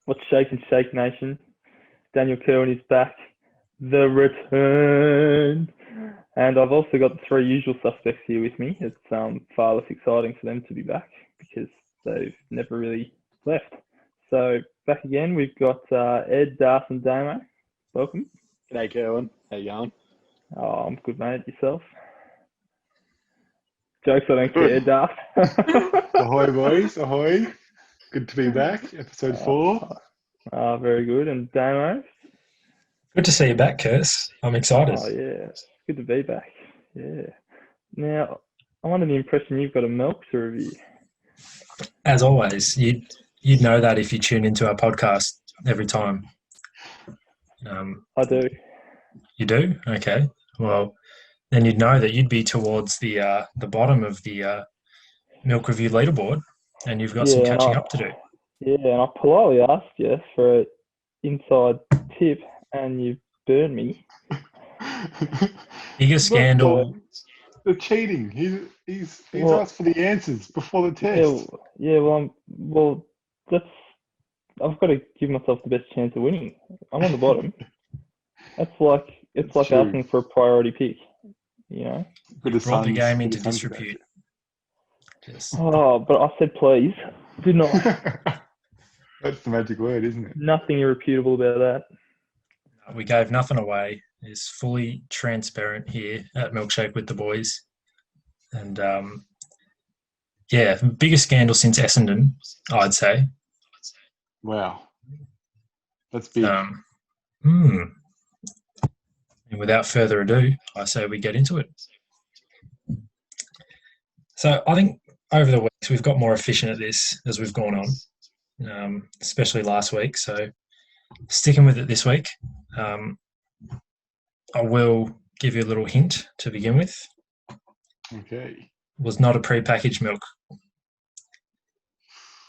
What's shaking, Shake Nation? Daniel Kerwin is back. The return. And I've also got the three usual suspects here with me. It's far less exciting for them to be back because they've never really left. So back again, we've got Ed, Darth, and Damo. Welcome. G'day, Kerwin. How you going? Oh, I'm good, mate. Yourself? Jokes I don't care, Darth. Ahoy, boys. Ahoy. Good to be back. Episode 4. Very good. And Damo? Good to see you back, Curse. I'm excited. Oh, yeah. Good to be back. Yeah. Now, I'm under the impression you've got a milk to review. As always, you'd know that if you tune into our podcast every time. I do. You do? Okay. Well, then you'd know that you'd be towards the bottom of the milk review leaderboard, and you've got some catching up to do. Yeah, and I politely asked you for an inside tip, and you burned me. Biggest scandal. The cheating. He's asked for the answers before the test. Well, I've got to give myself the best chance of winning. I'm on the bottom. It's like asking for a priority pick, you know. Brought the game into disrepute. Oh, but I said please, didn't I? That's the magic word, isn't it? Nothing irreputable about that. We gave nothing away. It's fully transparent here at Milkshake with the boys. And, biggest scandal since Essendon, I'd say. Wow. That's big. And without further ado, I say we get into it. So I think over the weeks we've got more efficient at this as we've gone on, especially last week. So sticking with it this week, I will give you a little hint to begin with. Okay. It was not a pre-packaged milk.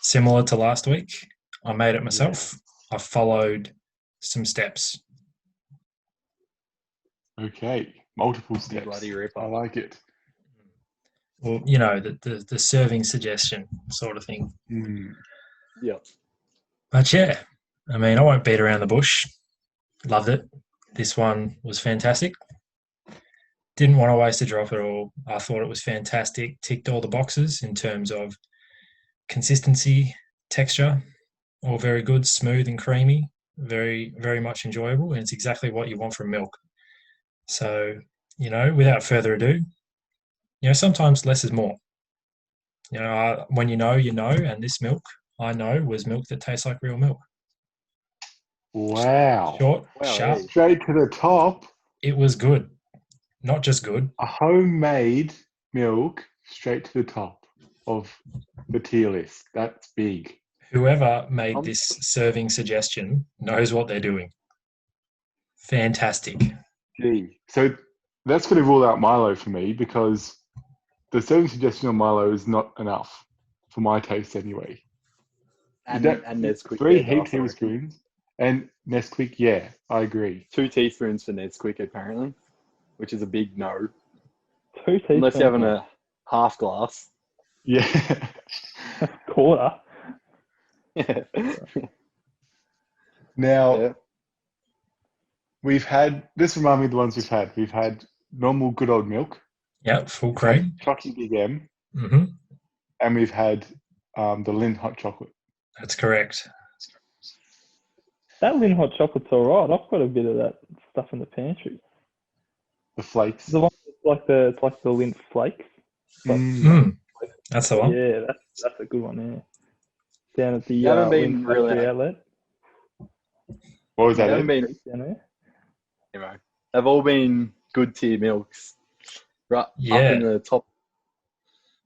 Similar to last week, I made it myself. I followed some steps. Okay. Multiple steps. Bloody rip. I like it. Well, you know, the serving suggestion sort of thing. Yeah. But yeah, I mean, I won't beat around the bush. Loved it. This one was fantastic. Didn't want to waste a drop at all. I thought it was fantastic. Ticked all the boxes in terms of consistency, texture, all very good, smooth and creamy, very, very much enjoyable, and it's exactly what you want from milk. So, you know, without further ado, you know, sometimes less is more. You know, when you know, and this milk, I know, was milk that tastes like real milk. Wow. Short, sharp. Straight to the top. It was good. Not just good. A homemade milk straight to the top of the tier list. That's big. Whoever made this serving suggestion knows what they're doing. Fantastic. Gee. So that's going to rule out Milo for me because the serving suggestion on Milo is not enough for my taste anyway. And Nesquik. 3 heap tablespoons. And Nesquik, yeah, I agree. 2 teaspoons for Nesquik, apparently, which is a big no. 2 teaspoons. Unless you're having a half glass. Yeah. Quarter. Now, we've had, this reminds me of the ones we've had. We've had normal good old milk. Yep, full cream. Chocky Big M. Mm-hmm. And we've had the Lindt hot chocolate. That's correct. That Lindt hot chocolate's all right. I've got a bit of that stuff in the pantry. The flakes. The one it's like the Lindt flakes. That's the one. Yeah, that's a good one. Yeah, down at the been Lindt really outlet. What was that? Down there. Anyway, they've all been good tier milks, right? Yeah. Up in the top.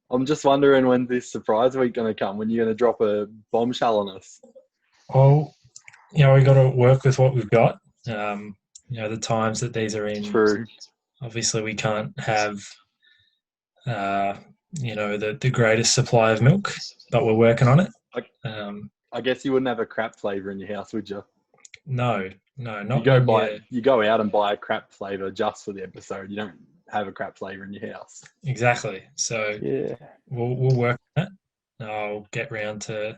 I'm just wondering when this surprise week going to come. When you're going to drop a bombshell on us. Well, you know, we've got to work with what we've got. You know, the times that these are in. True. Obviously, we can't have, you know, the greatest supply of milk, but we're working on it. I guess you wouldn't have a crap flavour in your house, would you? No, not You go out and buy a crap flavour just for the episode. You don't have a crap flavour in your house. Exactly. So yeah, we'll work on it. I'll get round to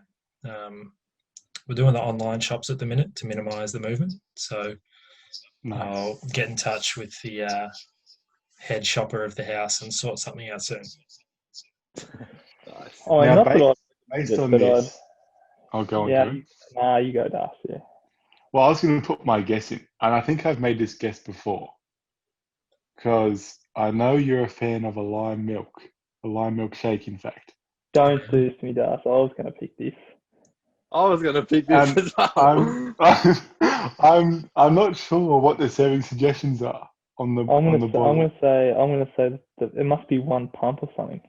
we're doing the online shops at the minute to minimise the movement. So Nice. I'll get in touch with the head shopper of the house and sort something out soon. Nice. Oh, Now, not that based it, on but this, I'll go on. yeah, Kevin. you go, Das. Yeah. Well, I was going to put my guess in, and I think I've made this guess before, because I know you're a fan of a lime milk shake, in fact. Don't do this to me, Das. I was going to pick this. I was going to pick this And as well. I'm not sure what the serving suggestions are on the I'm bottle. going to say that it must be one pump or something.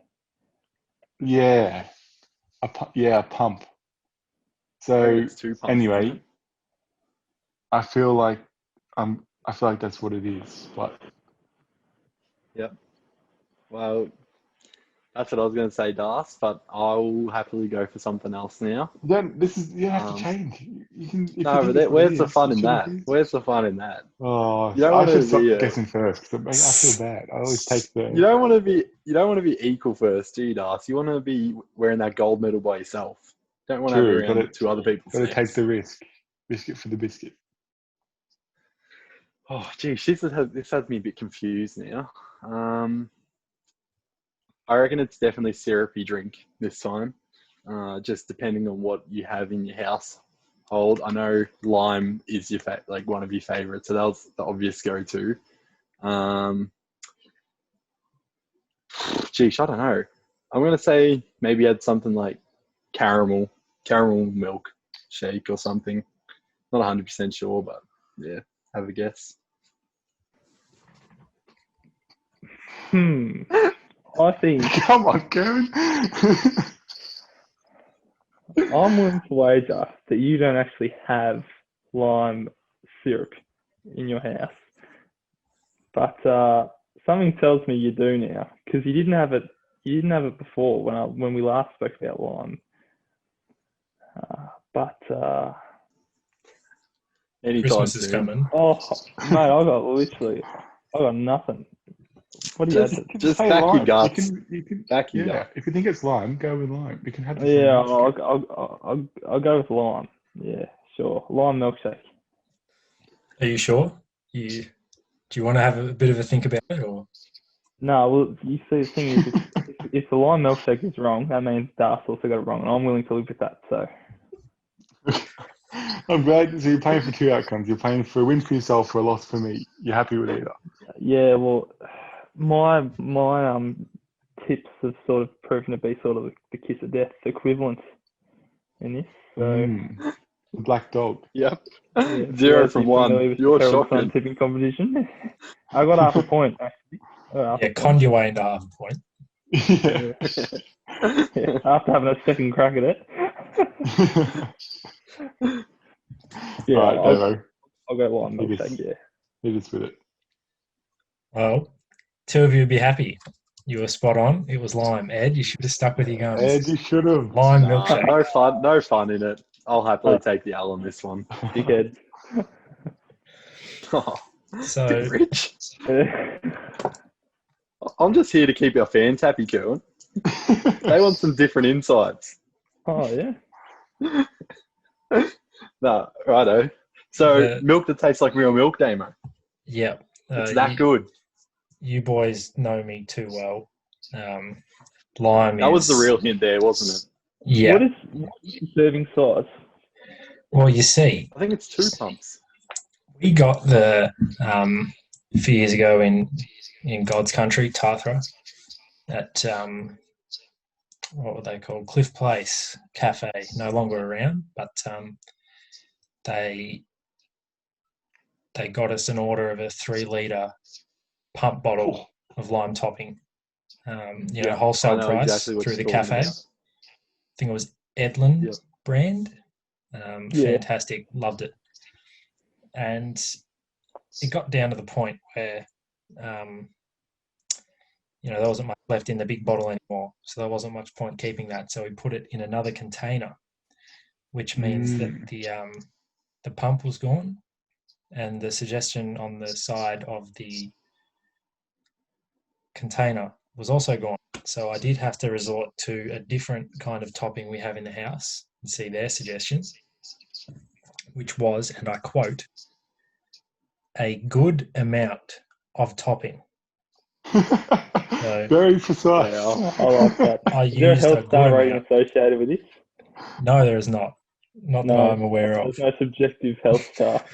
Yeah, a pump. I So reckon it's 2 pumps. anyway, isn't it? I feel like that's what it is. But Well, that's what I was going to say, Das, but I'll happily go for something else now. then you have to Um, change. You can. If No, you think but it's what where's it the is, fun it in should that? be easy. Where's the fun in that? Oh, You don't I want should to stop be guessing first because I feel bad. I always take the. you don't want to be equal first, do you, Das? You want to be wearing that gold medal by yourself. Don't want to have True, it around to other people's Got to take necks. the risk. Biscuit for the biscuit. Oh, geez, this has me a bit confused now. I reckon it's definitely syrupy drink this time. Just depending on what you have in your household. I know lime is your one of your favorites, so that was the obvious go-to. Geez, I don't know. I'm gonna say maybe add something like caramel milk shake or something. Not 100% sure, but yeah, have a guess. I think Come on, Karen. I'm willing to wager that you don't actually have lime syrup in your house, but something tells me you do now because you didn't have it. You didn't have it before when we last spoke about lime. Anytime Christmas is soon. coming. Oh, mate, I got nothing. What do you have? Just say back your lime. guts. You can, Back your yeah, gut. if you think it's lime, go with lime. You can have this. Yeah, on the I'll go with lime. Yeah, sure, lime milkshake. Are you sure? Do you want to have a bit of a think about it, or? No, well, you see, the thing is, if the lime milkshake is wrong, that means Das also got it wrong, and I'm willing to live with that. So, I'm glad. So you're playing for two outcomes. You're playing for a win for yourself, for a loss for me. You're happy with either. yeah, well, my tips have sort of proven to be sort of the kiss of death equivalent in this. So, The black dog. Yep. yeah, 0 from 1. familiar with You're the Herald Sun shocking. tipping competition. I got half a point actually. Yeah, conned your way into half a point. Yeah. Yeah, after having a second crack at it. Yeah, All right, Davo. I'll go lime Hit us. milkshake. Yeah. Hit us with it. Well, two of you would be happy. You were spot on. It was lime. Ed, you should have stuck with your guns. Ed, you should have. Lime Nah, milkshake. no fun in it. I'll happily take the L on this one. Dickhead. Oh, So, Rich, I'm just here to keep our fans happy, Kerwin. They want some different insights. Oh yeah. No, righto. So milk that tastes like real milk, Damo. yeah. It's that good. You boys know me too well. Lime That was the real hint there, wasn't it? Yeah. What is the serving size? Well, you see, I think it's 2 pumps. we got a few years ago in God's country, Tathra, at what were they called? Cliff Place Cafe, no longer around, but they got us an order of a 3-litre pump bottle of lime topping. Wholesale I know price exactly what through the you're talking cafe. about. I think it was Edlin Yep. brand. Yeah. Fantastic, loved it. And it got down to the point where, there wasn't much left in the big bottle anymore. So there wasn't much point keeping that. So we put it in another container, which means that the pump was gone, and the suggestion on the side of the container was also gone. So I did have to resort to a different kind of topping we have in the house and see their suggestions. which was, and I quote, a good amount of topping. Very precise. Wow. I like that. I Is there a used a health good star rating amount. associated with this? No, there is not. Not that No, I'm aware of. there's no subjective health star.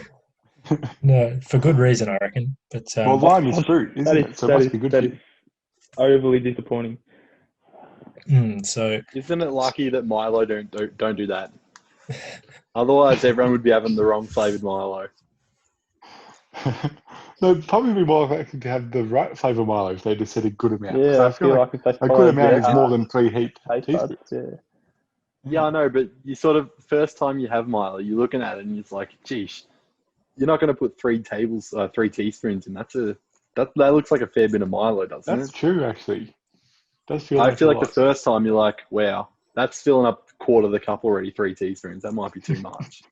No, for good reason, I reckon. But Well, lime is fruit, isn't it? So it must be good for that you. is overly disappointing. so Isn't it lucky that Milo don't do that? Otherwise, everyone would be having the wrong flavoured Milo. No, it'd probably be more likely to have the right flavour Milo if they just said a good amount. 'Cause Yeah, I feel like if they a good followed amount their is more than 3 heaped taste buds, teaspoons. yeah. Yeah, I know, but you sort of first time you have Milo, you're looking at it and it's like, geez, you're not going to put 3 teaspoons in. That looks like a fair bit of Milo, doesn't That's it? true, actually. Does feel I like feel a like the lot. first time you're like, wow, that's filling up a quarter of the cup already. 3 teaspoons, that might be too much.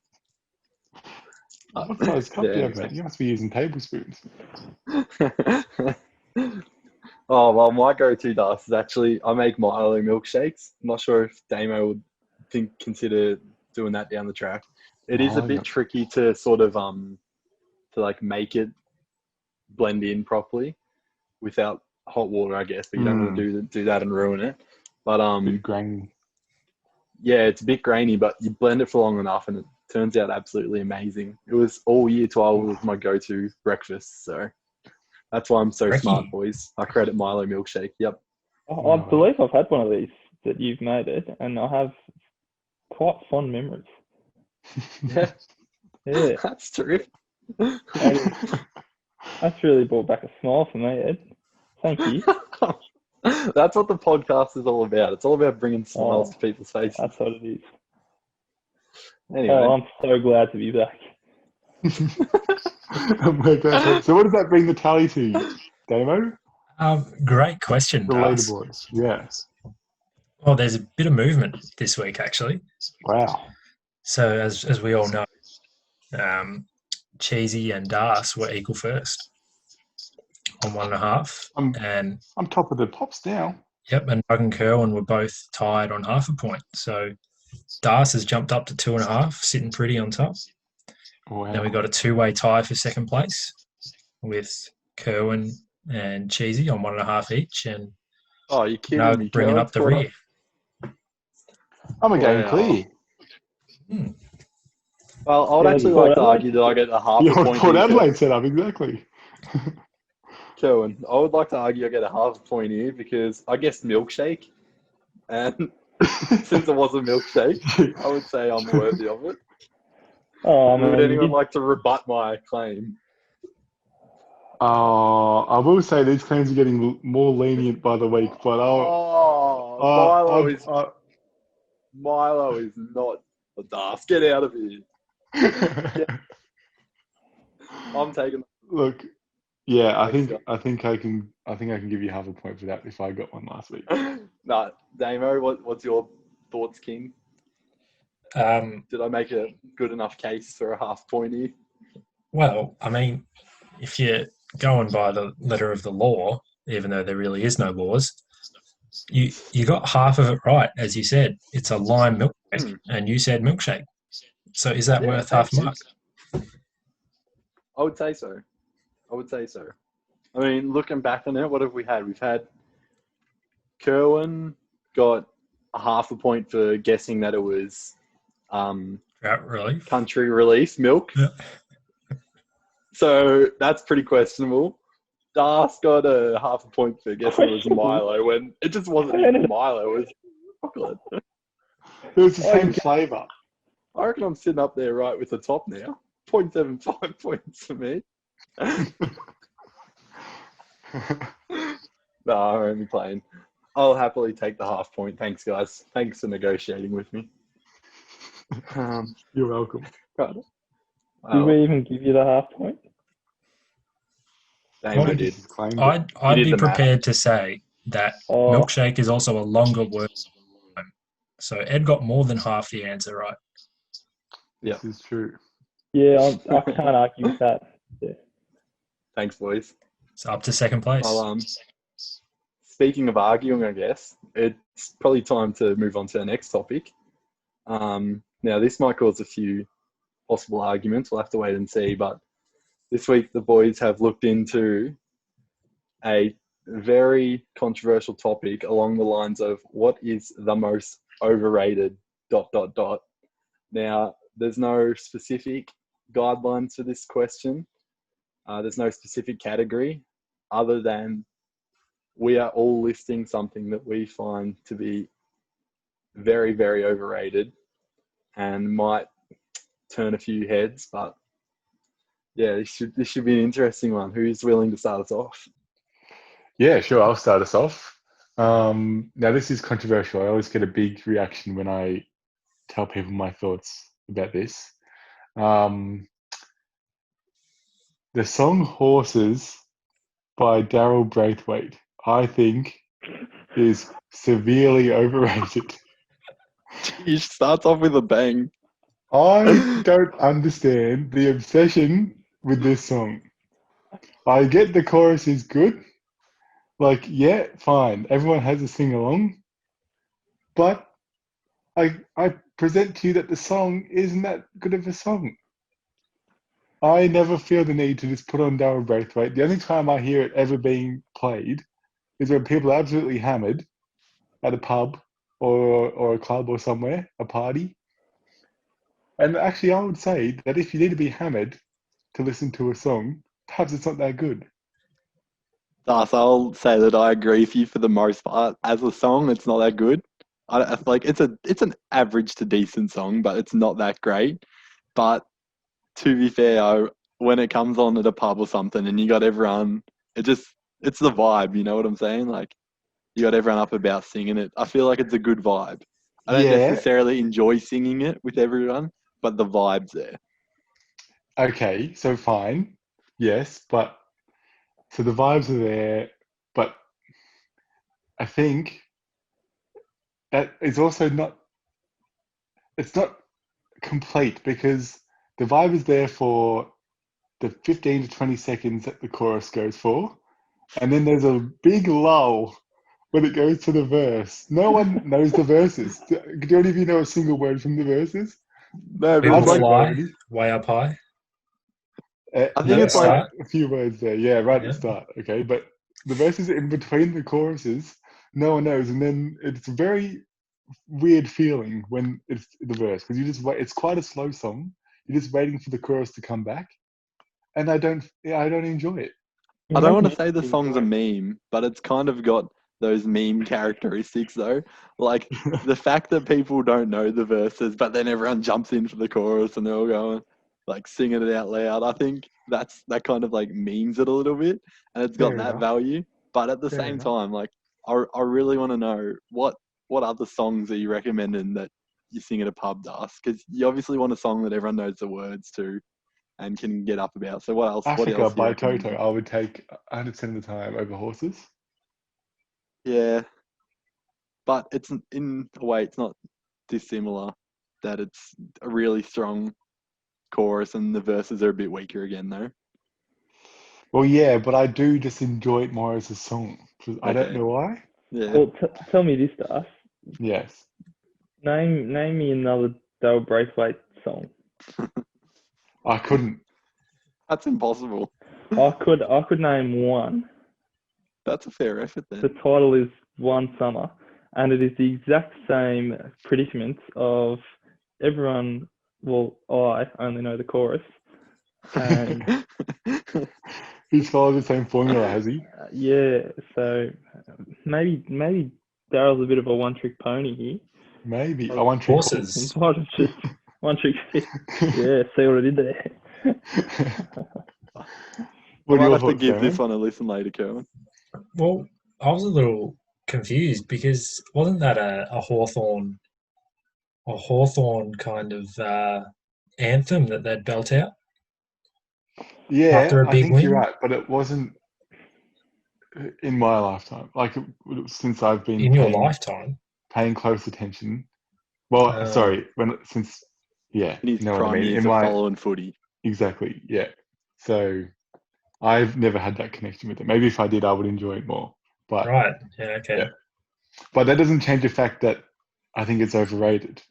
What size cup do you have, anyway. mate? You must be using tablespoons. Oh, well, my go-to dust is actually I make Milo milkshakes. I'm not sure if Damo would consider doing that down the track. It is a Milo bit milk- tricky to sort of to like make it blend in properly without hot water, I guess. But you don't want to do that and ruin it. But Bit grainy. yeah, it's a bit grainy, but you blend it for long enough and it turns out absolutely amazing. It was all year 12 was my go-to breakfast, so that's why I'm so Ricky. smart, boys. I credit Milo milkshake. Yep. I believe I've had one of these that you've made it, and I have quite fond memories. Yeah, Yeah, that's true. that's really brought back a smile for me, Ed. Thank you. That's what the podcast is all about. It's all about bringing smiles to people's faces. That's what it is. Anyway, I'm so glad to be back. So what does that bring the tally to, Damo? great question, The Das. leaderboards. Yes. Well, there's a bit of movement this week, actually. Wow. So, as we all know, Cheesy and Das were equal first on 1.5. And I'm top of the pops now. yep, and Doug and Kerwin were both tied on 0.5 point. So Das has jumped up to 2.5, sitting pretty on top. Wow. Then we got a 2-way tie for second place with Kerwin and Cheesy on 1.5 each, and oh, you're kidding Doug me. bringing Kerwin's up the caught rear. I'm a game Wow. clear. Well, I would Yeah, actually Port like to Adelaide. argue that I get a half The a old point Port here, Adelaide setup, exactly. Kerwin. I would like to argue I get a half a point here because I guessed milkshake. And since it was a milkshake, I would say I'm worthy of it. Oh, Would man, you anyone did. like to rebut my claim? I will say these claims are getting more lenient by the week, but Milo is not a daft. Get out of here. I'm taking. Look, yeah, I Thanks, think I can give you half a point for that if I got one last week. Nah, Damo, what's your thoughts, King? Did I make a good enough case for a half point here? Well, I mean, if you're going by the letter of the law, even though there really is no laws, you got half of it right, as you said. It's a lime milkshake, and you said milkshake. So is that worth half a mark? I would say so. I mean, looking back on it, what have we had? We've had Kerwin got a half a point for guessing that it was Drought relief. country relief milk. Yeah. So that's pretty questionable. Das got a half a point for guessing it was Milo when it just wasn't even Milo, it was chocolate. It was the same flavour. I reckon I'm sitting up there right with the top now. 0.75 points for me. No, I'm only playing. I'll happily take the half point. Thanks, guys. Thanks for negotiating with me. You're welcome. Right. Did we even give you the half point? Damo did. I'd be prepared to say that milkshake is also a longer word. So Ed got more than half the answer right. This is true. Yeah, I can't argue with that. Yeah. Thanks, boys. It's up to second place. Well, speaking of arguing, I guess, it's probably time to move on to our next topic. Now, this might cause a few possible arguments. We'll have to wait and see. But this week, the boys have looked into a very controversial topic along the lines of what is the most overrated ... Now, there's no specific guidelines for this question. There's no specific category other than we are all listing something that we find to be very, very overrated and might turn a few heads. But yeah, this should be an interesting one. Who's willing to start us off? Yeah, sure. I'll start us off. Now, this is controversial. I always get a big reaction when I tell people my thoughts about this. The song Horses by Daryl Braithwaite, I think, is severely overrated. He starts off with a bang. I don't understand the obsession with this song. I get the chorus is good. Like, yeah, fine. Everyone has a sing along. But I present to you that the song isn't that good of a song. I never feel the need to just put on Daryl Braithwaite. The only time I hear it ever being played is when people are absolutely hammered at a pub or a club or somewhere, a party. And actually, I would say that if you need to be hammered to listen to a song, perhaps it's not that good. Thus, I'll say that I agree with you for the most part. As a song, it's not that good. I feel like it's an average to decent song, but it's not that great. But to be fair, when it comes on at a pub or something and you got everyone, it's the vibe, you know what I'm saying? Like, you got everyone up about singing it. I feel like it's a good vibe. I don't Yeah. necessarily enjoy singing it with everyone, but the vibe's there. Okay, so fine. Yes, but so the vibes are there, but I think that it's also it's not complete because the vibe is there for the 15 to 20 seconds that the chorus goes for, and then there's a big lull when it goes to the verse. No one knows the verses. Do any of you know a single word from the verses? No, but People it's like, fly way up high. I think Yeah, it's like, a few words there. Yeah, right at Yeah. the start. Okay, but the verses in between the choruses, no one knows, and then it's a very weird feeling when it's the verse because you just wait. It's quite a slow song. You're just waiting for the chorus to come back, and I don't enjoy it. I don't want to say the song's a meme, but it's kind of got those meme characteristics though. Like the fact that people don't know the verses, but then everyone jumps in for the chorus and they're all going like singing it out loud. I think that kind of like memes it a little bit, and it's got Fair that enough. value. But at the Fair same enough. time, like I really want to know what other songs are you recommending that you sing at a pub, Das? Because you obviously want a song that everyone knows the words to and can get up about. So what else? What Africa else do you by recommend? Toto, I would take 100% of the time over Horses. Yeah, but it's in a way it's not dissimilar. That it's a really strong chorus and the verses are a bit weaker again, though. Well, yeah, but I do just enjoy it more as a song. I don't Okay. know why. Yeah. Well, tell me this, Das. Yes. Name me another Daryl Braithwaite song. I couldn't. That's impossible. I could name one. That's a fair effort then. The title is One Summer, and it is the exact same predicament of everyone. Well, I only know the chorus. And He's followed the same formula, has he? yeah, so maybe Daryl's a bit of a one-trick pony here. Maybe. Oh, I want trick Horses. Might have just one-trick. Yeah, see what I did there. What I are might your have to thoughts, give this Darren? one a listen later, Kerwin. Well, I was a little confused because wasn't that a Hawthorn kind of anthem that they'd belt out Yeah, after a I big think you're win? right, but it wasn't in my lifetime. Like since I've been In your lifetime? paying close attention. Well, sorry, since yeah, In his you know what I prime mean. years In of my following footy. exactly, yeah. So I've never had that connection with it. Maybe if I did, I would enjoy it more. But Right. Yeah, okay. yeah. But that doesn't change the fact that I think it's overrated.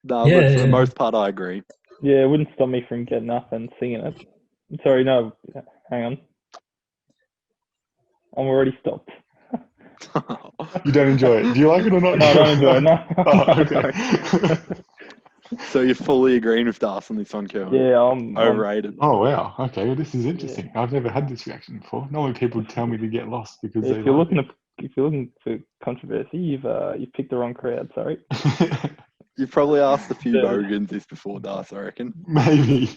No, Yeah, but for the yeah. most part, I agree. Yeah, it wouldn't stop me from getting up and singing it. Sorry, no, hang on. I'm already stopped. You don't enjoy it. Do you like it or not? No, I don't enjoy it. No. Oh, No. okay. So you're fully agreeing with Das on this one, Kerwin? Yeah, I'm Overrated. Oh wow. Okay, well, this is interesting. I've never had this reaction before. Normally people tell me to get lost because they if you're like looking for controversy, you've picked the wrong crowd. Sorry. it. You've probably asked a few Yeah. Bogans this before, Das, I reckon. Maybe.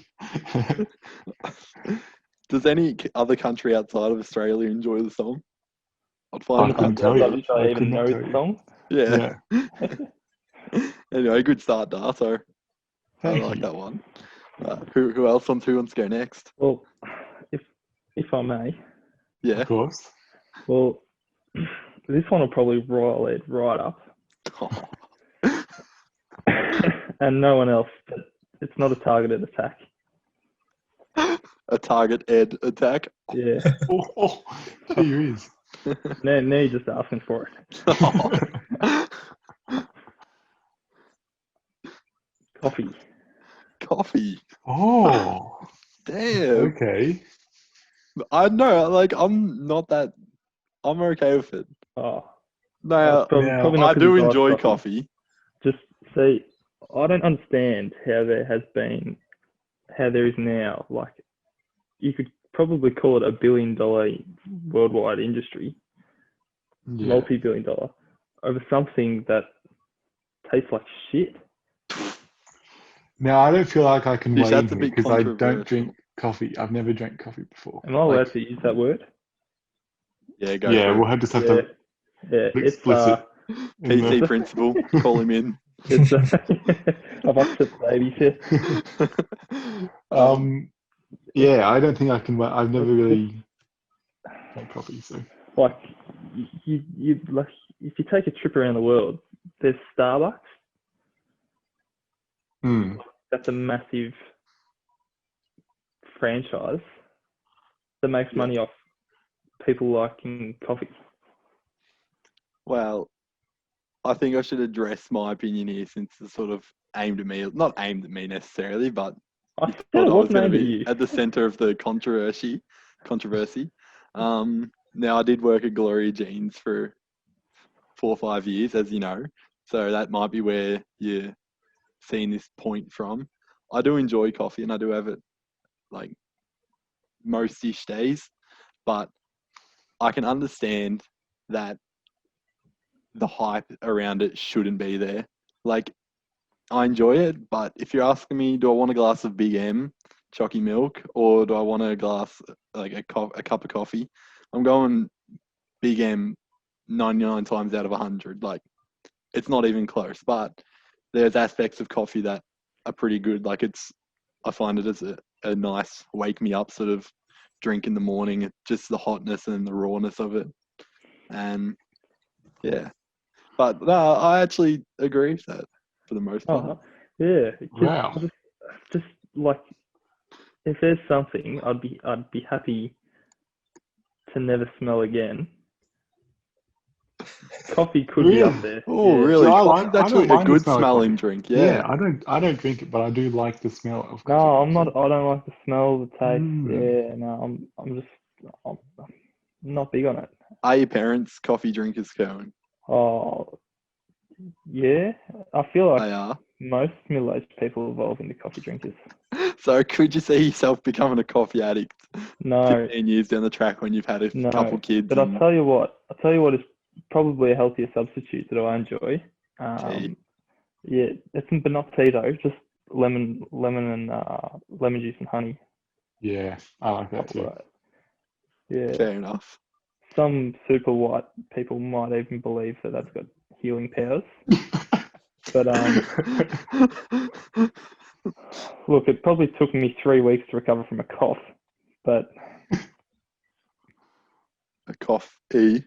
Does any other country outside of Australia enjoy the song? I'd find I it couldn't hard to tell you. believe. I I even could not know tell the you. song. Yeah. Yeah. Anyway, good start, Das. I Thank like you. that one. Who else wants to go next? Well, if I may, Yeah. Of course. well, this one will probably rile Ed right up, and no one else. But it's not a targeted attack. A target Ed attack. Yeah. Oh, gee whiz. Now you're just asking for it. Coffee. Coffee. Oh, Damn. okay. I know, like I'm okay with it. Oh, No, Now, probably I not. 'cause do it's iced enjoy coffee. Just see, I don't understand how there is now. Like, you could probably call it $1 billion worldwide industry, yeah. multi-billion dollar, over something that tastes like shit. Now I don't feel like I can This weigh that's a here bit because I controversial. don't drink coffee. I've never drank coffee before. Am I allowed to use that word? Yeah, go Yeah, for we'll just have Yeah, to yeah. be It's explicit. in PC the- principal, call him in. it's I've upset the babies here. Yeah, I don't think I can. I've never really drank coffee, so Like, you like, if you take a trip around the world, there's Starbucks. That's a massive franchise that makes Yeah. money off people liking coffee. Well, I think I should address my opinion here since it's sort of aimed at me. Not aimed at me necessarily, but I you said thought it I was wasn't going to aimed at be you. at the center of the controversy. Now I did work at Gloria Jeans for 4 or 5 years, as you know, so that might be where you're seeing this point from. I do enjoy coffee, and I do have it like most-ish days, but I can understand that the hype around it shouldn't be there. Like, I enjoy it, but if you're asking me, do I want a glass of Big M chalky milk, or do I want a glass, like a cup of coffee? I'm going Big M 99 times out of 100. Like, it's not even close, but there's aspects of coffee that are pretty good. Like, I find it as a nice wake me up sort of drink in the morning. Just the hotness and the rawness of it. And yeah, but no, I actually agree with that for the most part. Oh, yeah. wow. Just like, if there's something, I'd be happy to never smell again. Coffee could be up there. Oh, Yeah. really? See, Coffee's I actually don't a mind the good smell of smelling coffee. drink. Yeah. I don't drink it, but I do like the smell of coffee. No, I'm not. so- I don't like the smell, the taste. Mm. Yeah, no, I'm not big on it. Are your parents coffee drinkers, Cohen? Oh, yeah. I feel like They are. most middle-aged people evolve into coffee drinkers. So could you see yourself becoming a coffee addict No, 15 years down the track when you've had a no. couple kids? But I'll tell you what is probably a healthier substitute that I enjoy. Tea. Yeah, but not tea though. Just lemon and lemon juice and honey. Yeah, I like that too. Right. Yeah. Fair enough. Some super white people might even believe that that's got healing powers. But look, it probably took me 3 weeks to recover from a cough. But A coffee.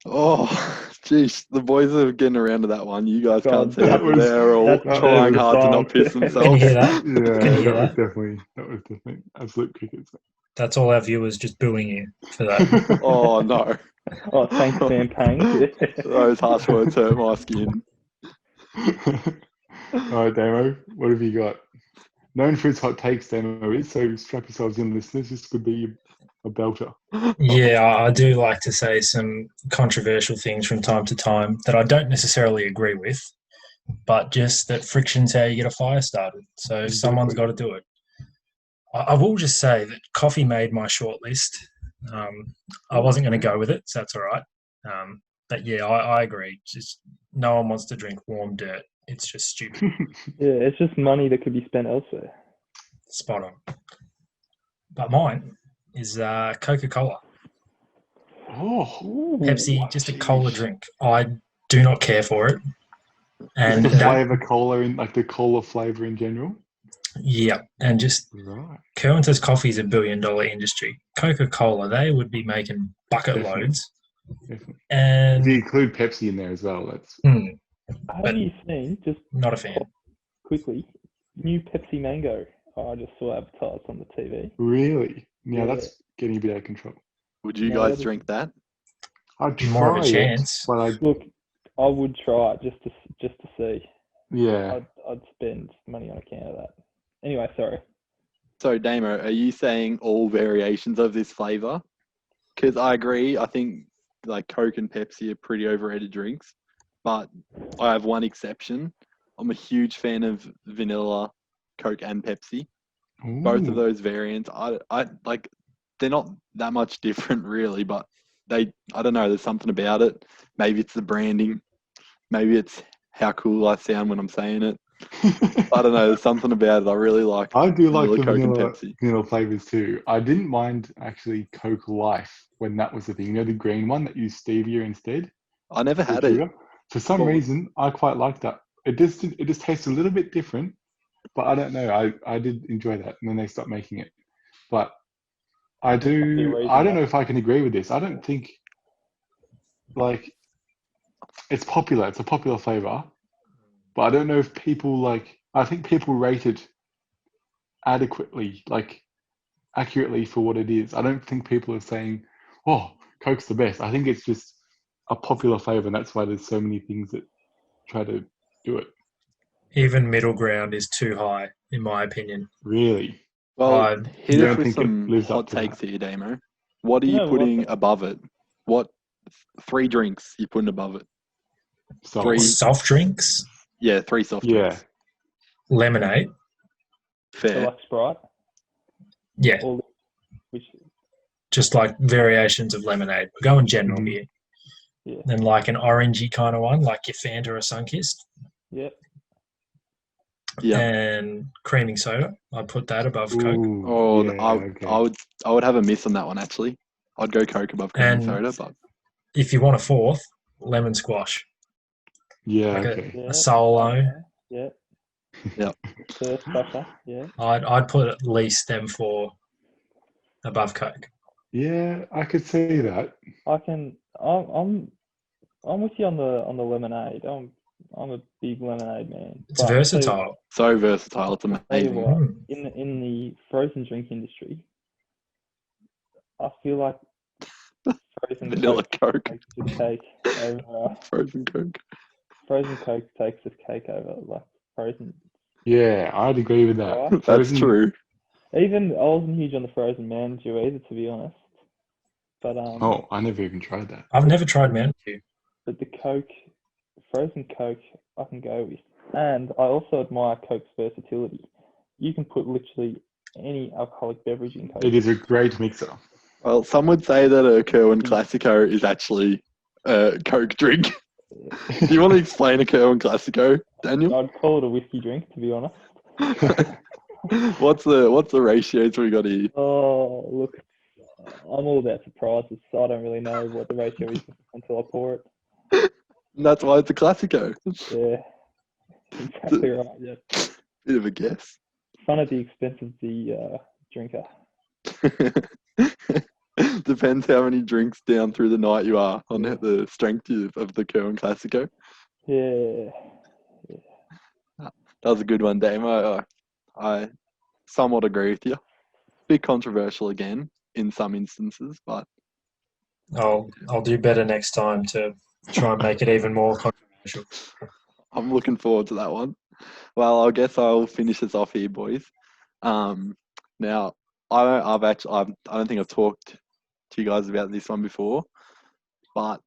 Oh, jeez, the boys are getting around to that one. You guys God, can't see it, but was- they're all that trying was hard to not piss silence. Can you hear themselves. that? Can you hear that? That was definitely absolute crickets. That's all our viewers just booing you for that. Oh no, Oh, thanks, Sam Pang. those harsh words hurt my skin. All right, Damo, what have you got? Known for its hot takes, Damo is, so strap yourselves in, listeners. This could be a belter. Yeah, I do like to say some controversial things from time to time that I don't necessarily agree with, but just that friction's how you get a fire started. So someone's got to do it. I will just say that coffee made my short list. I wasn't going to go with it, so that's all right. But yeah, I agree. Just no one wants to drink warm dirt. It's just stupid. Yeah, it's just money that could be spent elsewhere. Spot on. But mine is Coca-Cola. Oh, Pepsi, just a jeez. cola drink. I do not care for it. And Just the flavour cola in, like the cola flavour in general. yeah, and just Right. Kerwin says coffee is $1 billion industry. Coca-Cola, they would be making bucket Definitely. loads. Definitely. And If you include Pepsi in there as well, that's Have But- you seen, just not a fan. quickly, new Pepsi Mango? I just saw advertised on the TV. really. Yeah, Yeah. that's getting a bit out of control. Would you No, guys that is- drink that? I'd Be more of a try it, chance. but I Look, I would try it just to see. yeah. I'd spend money on a can of that. Anyway, sorry. So, Damo, are you saying all variations of this flavour? Because I agree. I think like Coke and Pepsi are pretty overrated drinks, but I have one exception. I'm a huge fan of vanilla Coke and Pepsi. Both of Ooh. those variants, I like. They're not that much different, really, but I don't know. There's something about it. Maybe it's the branding. Maybe it's how cool I sound when I'm saying it. I don't know. There's something about it. I really like I do like the Coke and vanilla, Pepsi. vanilla flavors too. I didn't mind actually Coke Life when that was the thing. You know, the green one that used stevia instead. I never of had it. sugar? For some Well- reason, I quite liked that. It just tastes a little bit different, but I don't know. I did enjoy that, and then they stopped making it. But I Must be a do. reason, I don't though. know if I can agree with this. I don't think like it's popular. It's a popular flavor, but I don't know if people like. I think people rate it adequately, like accurately for what it is. I don't think people are saying, "Oh, Coke's the best." I think it's just a popular flavor, and that's why there's so many things that try to do it. Even middle ground is too high, in my opinion. Really, Well, I hit You us don't with think it some lives up hot to takes that? here, Damo. What are You you know what, putting though? above it? What 3 drinks you putting above it? so Three. Soft drinks, Yeah, 3 soft yeah, drinks. lemonade. So Fair. like Sprite, Yeah, or which just like variations of lemonade. We're going general Mhm. here. yeah, Then like an orangey kind of one, like your Fanta or Sunkist. yep. Yeah. And creaming soda. I'd put that above Coke. Ooh, Oh, yeah, okay. I would have a miss on that one actually. I'd go Coke above cream And- soda, but If you want a fourth, lemon squash. Yeah, like okay. Yeah. A solo. Yeah. Yep. First splasher. Yeah. I'd put at least them 4 above Coke. Yeah, I could see that. I'm with you on the lemonade. I'm a big lemonade man. It's But I'll tell you versatile. what, so versatile. It's I'll tell you amazing. what, Mm. in the frozen drink industry, I feel like frozen Vanilla Coke. takes the cake over Frozen Coke. frozen Coke takes the cake over like frozen. Yeah, I'd agree with that. Right. That's Frozen- true. Even I wasn't huge on the frozen Mountain Dew either, to be honest. But Oh, I never even tried that. I've never tried Mountain Dew. but the Coke, frozen Coke, I can go with. And I also admire Coke's versatility. You can put literally any alcoholic beverage in Coke. It is a great mixer. Well, some would say that a Kerwin Classico is actually a Coke drink. Do you want to explain a Kerwin Classico, Daniel? I'd call it a whiskey drink, to be honest. What's the ratios we got here? Oh, look, I'm all about surprises, so I don't really know what the ratio is until I pour it. And that's why it's a Classico. Yeah, exactly right. Yeah, Bit of a guess. fun at the expense of the drinker. Depends how many drinks down through the night you are on the strength of the Kerwin Classico. Yeah, That was a good one, Damo. I somewhat agree with you. Bit controversial again in some instances, but I'll do better next time to try and make it even more controversial. I'm looking forward to that one. Well, I guess I'll finish this off here, boys. Now, I don't think I've talked to you guys about this one before, but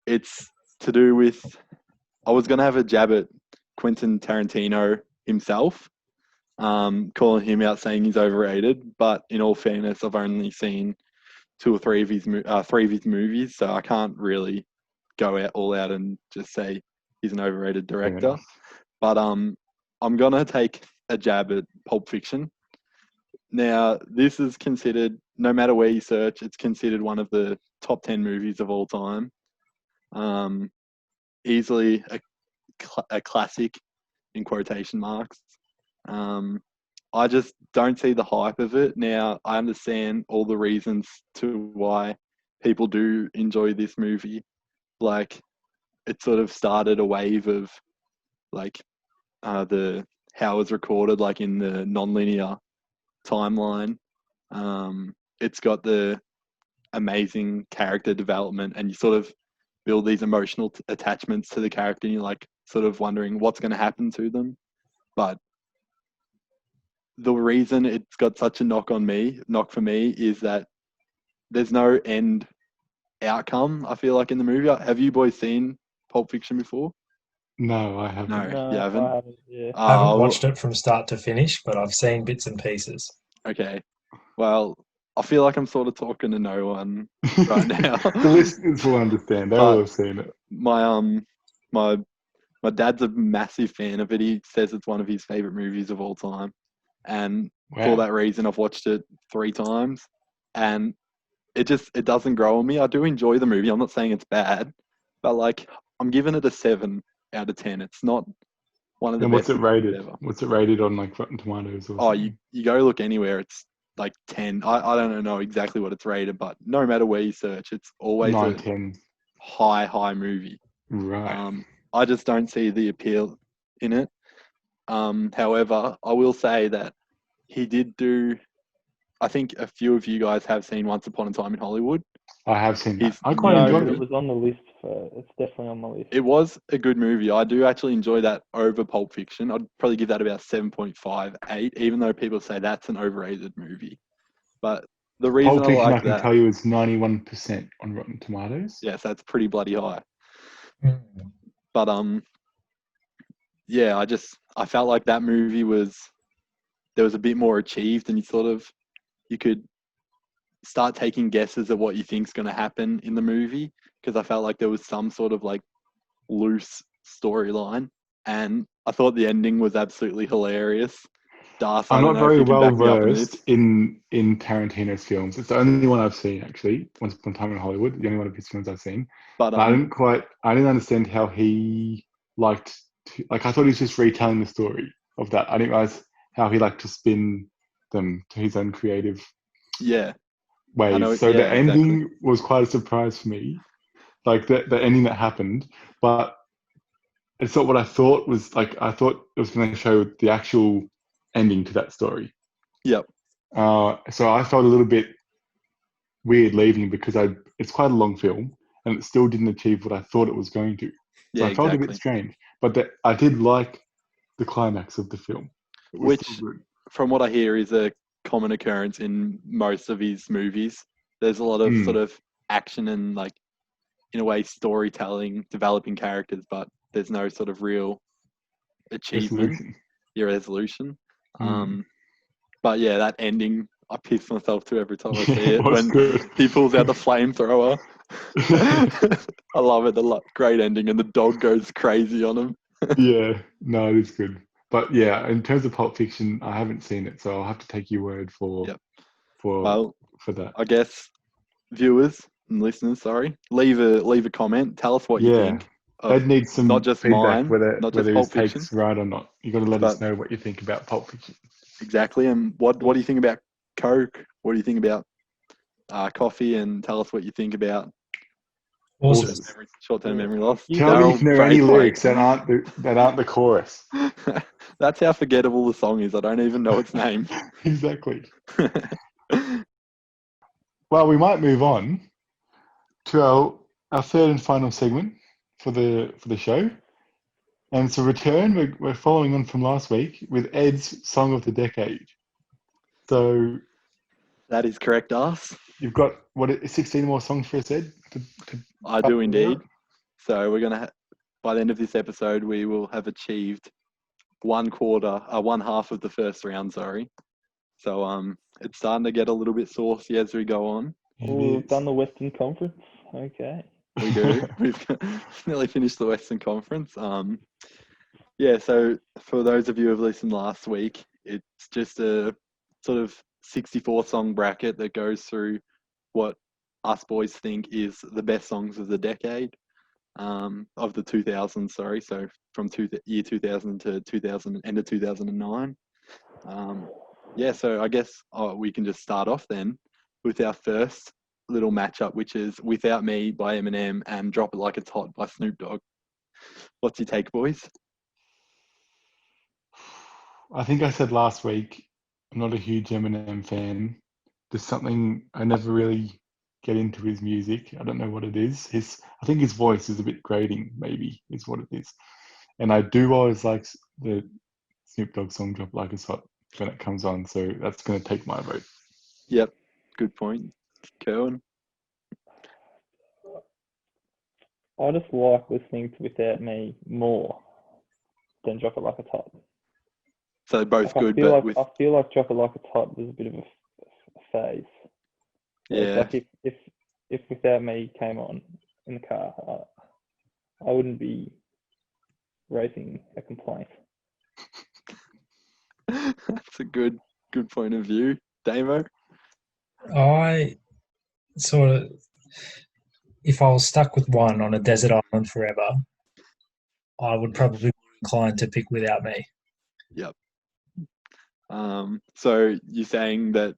it's to do with. I was gonna have a jab at Quentin Tarantino himself, calling him out, saying he's overrated. But in all fairness, I've only seen two or three of his movies, so I can't really go out all out and just say he's an overrated Fair director. enough. But I'm gonna take a jab at Pulp Fiction. Now, this is considered, no matter where you search, it's considered one of the top 10 movies of all time. Easily a classic in quotation marks. I just don't see the hype of it. Now, I understand all the reasons to why people do enjoy this movie. Like, it sort of started a wave of like how it was recorded, like in the non-linear timeline. It's got the amazing character development, and you sort of build these emotional attachments to the character, and you're like sort of wondering what's going to happen to them. But the reason it's got such a knock for me, is that there's no end outcome. I feel like in the movie. Have you boys seen Pulp Fiction before? No, I haven't. No, No, you haven't. I haven't. Yeah. I haven't Oh, watched it from start to finish, but I've seen bits and pieces. okay. Well, I feel like I'm sort of talking to no one right now. The listeners will understand. They will But have seen it. my my dad's a massive fan of it. He says it's one of his favorite movies of all time, and for Wow. that reason, I've watched it 3 times, and it doesn't grow on me. I do enjoy the movie. I'm not saying it's bad, but like I'm giving it a 7 out of 10. It's not one of the And what's best it movies rated? ever. What's it rated on, like Rotten Tomatoes or Oh, something? you go look anywhere, it's like 10. I don't know exactly what it's rated, but no matter where you search, it's always 9, a 10. high movie. Right. I just don't see the appeal in it. However, I will say that he did do. I think a few of you guys have seen Once Upon a Time in Hollywood. I have seen that. His I quite new No, but enjoyed it it. was on the list. It's definitely on my list. It was a good movie. I do actually enjoy that over Pulp Fiction. I'd probably give that about 7.58, even though people say that's an overrated movie. But the reason Pulp I Fiction, I like can that, tell you, is 91% on Rotten Tomatoes. yes, that's pretty bloody high. Mm. But yeah, I felt like that movie there was a bit more achieved, and you could start taking guesses at what you think's going to happen in the movie, because I felt like there was some sort of like loose storyline, and I thought the ending was absolutely hilarious. Darth, I I'm don't not know if very you can well back me up on this, versed in Tarantino's films. It's the only one I've seen, actually. Once Upon a Time in Hollywood, the only one of his films I've seen. but I didn't understand how he liked to, like, I thought he was just retelling the story of that. I didn't realize how he liked to spin them to his own creative yeah, I know, ways. So yeah, the exactly. ending was quite a surprise for me, like the ending that happened. But it's not what I thought was like. I thought it was going to show the actual ending to that story. Yep. So I felt a little bit weird leaving because it's quite a long film and it still didn't achieve what I thought it was going to. So Yeah, I felt a bit exactly. strange, but I did like the climax of the film. It was still Which, good. from what I hear, is a common occurrence in most of his movies. There's a lot of sort of action and, like, in a way, storytelling, developing characters, but there's no sort of real achievement, Resolution. your resolution. Mm. But yeah, that ending, I piss myself to every time I Yeah, see it it, was when good. he pulls out the flamethrower. I love it. Great ending, and the dog goes crazy on him. Yeah, no, it is good. But yeah, in terms of Pulp Fiction, I haven't seen it, so I'll have to take your word for Yep. for Well, for that. I guess viewers and listeners, sorry, leave a comment. Tell us what you Yeah, think of they'd need not some just feedback mine, whether not just whether his Pulp Fiction, take's right or not. You got to let us but know what you think about Pulp Fiction. exactly. And what do you think about Coke? What do you think about coffee? And tell us what you think about Awesome. Horses. short-term Yeah, memory thank loss. you. Tell me if you Daryl, know any great break. lyrics that aren't the chorus. That's how forgettable the song is. I don't even know its name. Exactly. Well, we might move on to our third and final segment for the show, And it's a return. We're following on from last week with Ed's Song of the Decade. So That is correct, us. you've got, 16 more songs for us, Ed? I do indeed. So we're going to, by the end of this episode, we will have achieved one half of the first round, sorry. So it's starting to get a little bit saucy as we go on. We've done the Western Conference. Okay. We do. We've nearly finished the Western Conference. Yeah, so for those of you who have listened last week, it's just a sort of 64-song bracket that goes through what us boys think is the best songs of the decade, of the 2000s, sorry. So from year 2000 to 2000, end of 2009. Yeah, so I guess we can just start off then with our first little matchup, which is Without Me by Eminem and Drop It Like It's Hot by Snoop Dogg. What's your take, boys? I think I said last week, I'm not a huge Eminem fan. There's something I never really get into his music. I don't know what it is. I think his voice is a bit grating, maybe, is what it is. And I do always like the Snoop Dogg song Drop It Like It's Hot when it comes on, so that's going to take my vote. Yep, good point. Kerwin? I just like listening to Without Me more than Drop It Like It's Hot. So both good, but with... I feel like Drop It Like It's Hot was a bit of a phase. Yeah. Like if Without Me came on in the car, I wouldn't be raising a complaint. That's a good point of view. Damo? I sort of, if I was stuck with one on a desert island forever, I would probably be inclined to pick Without Me. Yep. So you're saying that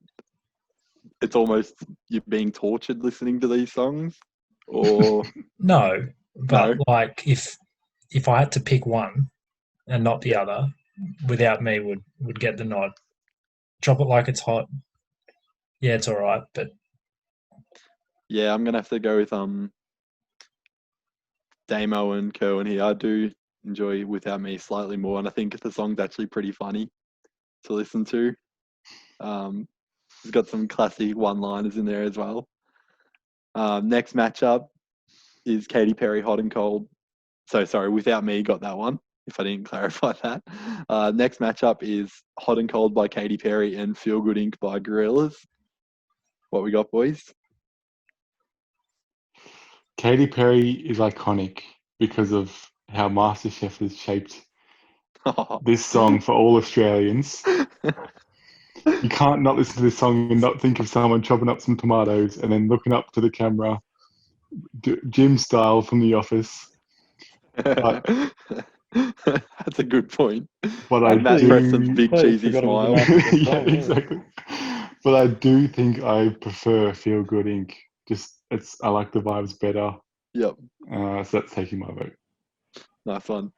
it's almost you're being tortured listening to these songs, or No, but No? like if I had to pick one and not the other, Without Me would get the nod. Drop It Like It's Hot. Yeah, it's all right, but Yeah, I'm gonna have to go with Damo and Kerwin here. I do enjoy Without Me slightly more, and I think the song's actually pretty funny to listen to. It's got some classic one-liners in there as well. Next matchup is Katy Perry, Hot and Cold. So sorry, Without Me got that one, if I didn't clarify that. Next matchup is Hot and Cold by Katy Perry and Feel Good Inc. by Gorillaz. What we got, boys? Katy Perry is iconic because of how MasterChef has shaped this song for all Australians. You can't not listen to this song and not think of someone chopping up some tomatoes and then looking up to the camera, Jim style from The Office. That's a good point. But and Matt Preston's big cheesy smile. Yeah, exactly. But I do think I prefer Feel Good Inc. I like the vibes better. Yep. So that's taking my vote. Nice one.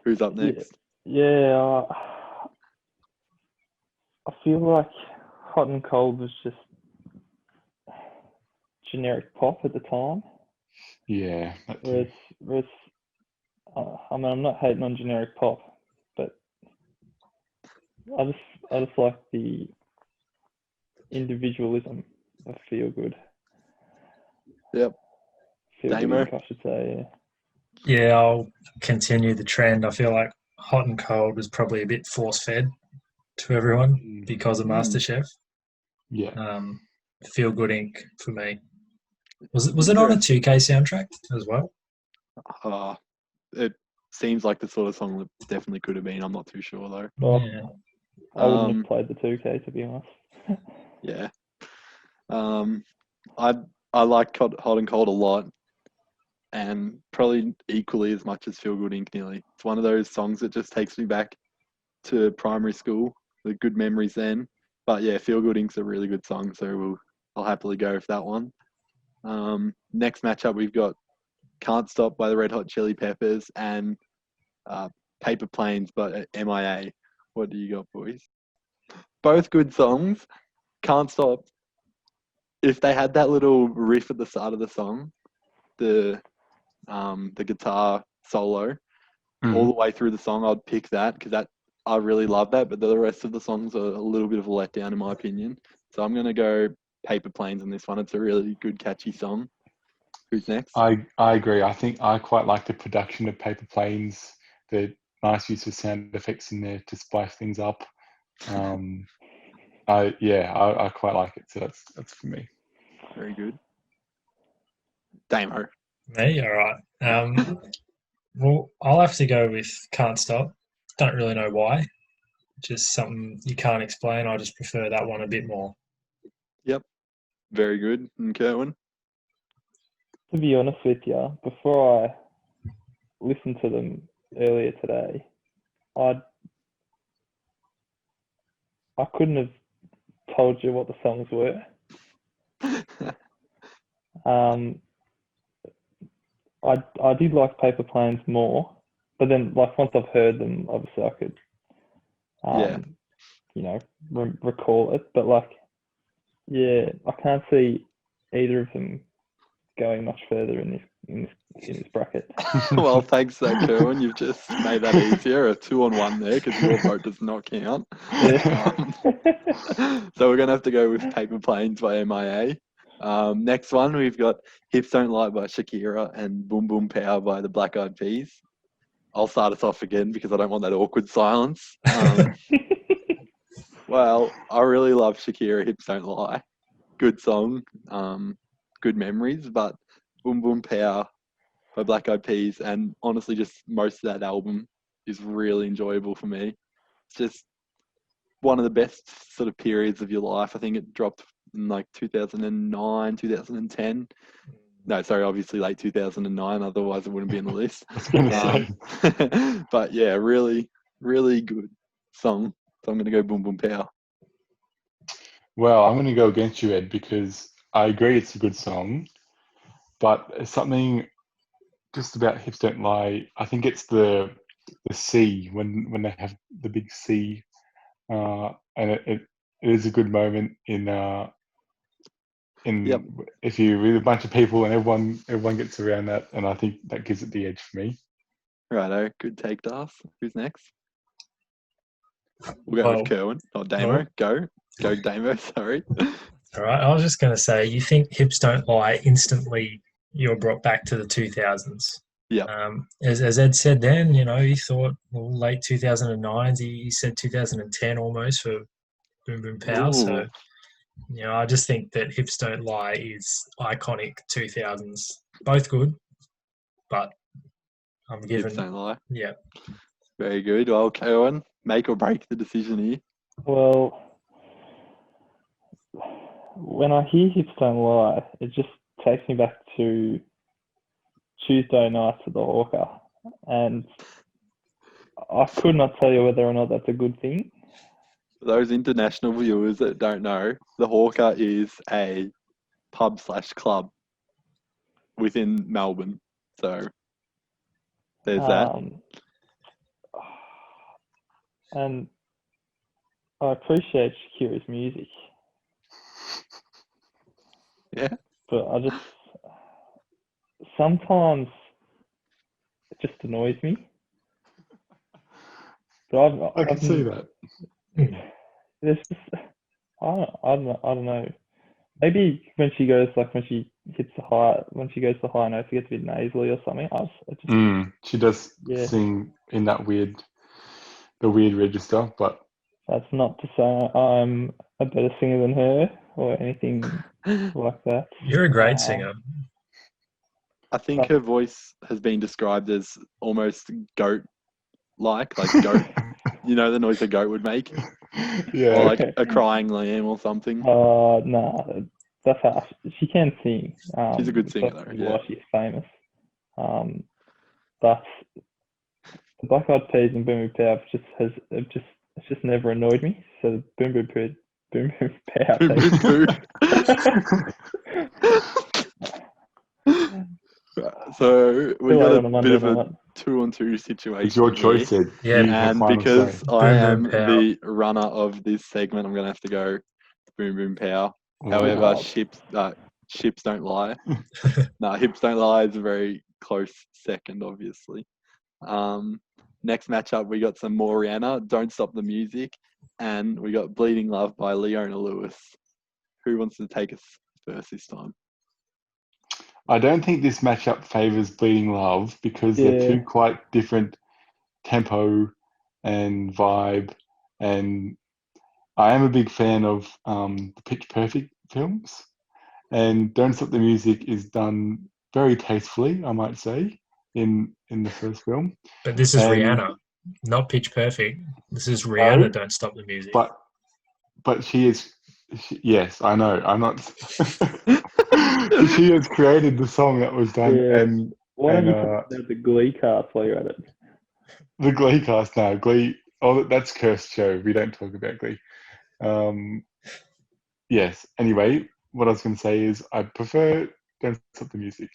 Who's up next? Yeah, I feel like Hot and Cold was just generic pop at the time. Yeah. Whereas I mean, I'm not hating on generic pop, but I just like the individualism of Feel Good. Yep. Feel Good Inc, I should say. yeah, I'll continue the trend. I feel like Hot and Cold was probably a bit force-fed to everyone because of MasterChef. Yeah. Feel Good Inc. for me. Was it on a 2K soundtrack as well? It seems like the sort of song that definitely could have been. I'm not too sure though. Well, Yeah. I wouldn't have played the 2K, to be honest. Yeah. I like Hot and Cold a lot, and probably equally as much as Feel Good Inc. Nearly. It's one of those songs that just takes me back to primary school, the good memories then. But yeah, Feel Good Inc.'s a really good song, so I'll happily go with that one. Next matchup, we've got Can't Stop by the Red Hot Chili Peppers and Paper Planes by MIA. What do you got, boys? Both good songs. Can't Stop. If they had that little riff at the start of the song, the guitar solo. Mm. All the way through the song, I'd pick that because I really love that. But the rest of the songs are a little bit of a letdown in my opinion. So I'm gonna go Paper Planes on this one. It's a really good, catchy song. Who's next? I agree. I think I quite like the production of Paper Planes. The nice use of sound effects in there to spice things up. I quite like it. So that's for me. Very good. Damo. Me, all right. Well, I'll have to go with Can't Stop. Don't really know why. Just something you can't explain. I just prefer that one a bit more. Yep. Very good. And Kerwin? To be honest with you, before I listened to them earlier today, I couldn't have told you what the songs were. I did like Paper Planes more, but then like once I've heard them, obviously I could, you know, recall it. But like, yeah, I can't see either of them going much further in this bracket. Well, thanks for that, Kerwin. You've just made that easier. A 2-on-1 there because your vote does not count. Yeah. So we're going to have to go with Paper Planes by MIA. Next one, we've got Hips Don't Lie by Shakira and Boom Boom Power by the Black Eyed Peas. I'll start us off again because I don't want that awkward silence. Well, I really love Shakira, Hips Don't Lie. Good song, good memories, but Boom Boom Power by Black Eyed Peas, and honestly, just most of that album is really enjoyable for me. It's just one of the best sort of periods of your life. I think it dropped in like 2009, 2010. No, sorry, obviously late 2009. Otherwise, it wouldn't be on the list. I was going to say. But yeah, really, really good song. So I'm going to go Boom Boom Power. Well, I'm going to go against you, Ed, because I agree it's a good song, but something just about Hips Don't Lie. I think it's the C when they have the big C, and it is a good moment in Yep. if you're with a bunch of people and everyone gets around that, and I think that gives it the edge for me. Righto, good take, Das. Who's next? We'll go with Kerwin, not Damo. Go Damo. Sorry. All right. I was just going to say, you think Hips Don't Lie instantly, you're brought back to the 2000s. Yeah. As Ed said then, you know, he thought late 2009s. He said 2010 almost for Boom Boom Pow. Ooh. So, you know, I just think that Hips Don't Lie is iconic 2000s. Both good, but I'm giving. Hips Don't Lie. Yeah. Very good. Well, Kerwin, make or break the decision here. Well, when I hear Hips Don't Lie, it just takes me back to Tuesday nights at the Hawker, and I could not tell you whether or not that's a good thing. For those international viewers that don't know, the Hawker is a pub/club within Melbourne. So there's that. And I appreciate Shakira's music. Yeah. But I just sometimes it just annoys me. But I can see that. There's just, I don't know. Maybe when she goes when she goes to high notes, it gets a bit nasally or something. She does sing in that the weird register, but that's not to say I'm a better singer than her or anything like that. You're a great singer. I think her voice has been described as almost goat-like goat. You know the noise a goat would make? Yeah. Or like a crying lamb or something. No, that's how she can sing. She's a good singer though. Yeah. Why she's famous. But the Black Eyed Peas and Boom Boom Power it's just never annoyed me. So the Boom Boom Power. So we got a bit of a 2-on-2 situation. It's your choice, Ed. Yeah. And because I am Boom Pow. the runner of this segment, I'm going to have to go Boom Boom Pow. However, Wow. ships don't lie. No, Hips Don't Lie is a very close second, obviously. Next matchup, we got some more Rihanna, Don't Stop the Music, and we got Bleeding Love by Leona Lewis. Who wants to take us first this time? I don't think this matchup favours Bleeding Love because they're two quite different tempo and vibe. And I am a big fan of the Pitch Perfect films. And Don't Stop the Music is done very tastefully, I might say, in the first film. But this is Rihanna, not Pitch Perfect. This is Rihanna, Don't Stop the Music. But she is... yes, I know. I'm not... she has created the song that was done. Yeah. And why don't you talk about the Glee cast while you're at it? The Glee cast now. Glee... Oh, that's cursed show. We don't talk about Glee. Yes. Anyway, what I was going to say is I prefer Don't Stop the Music.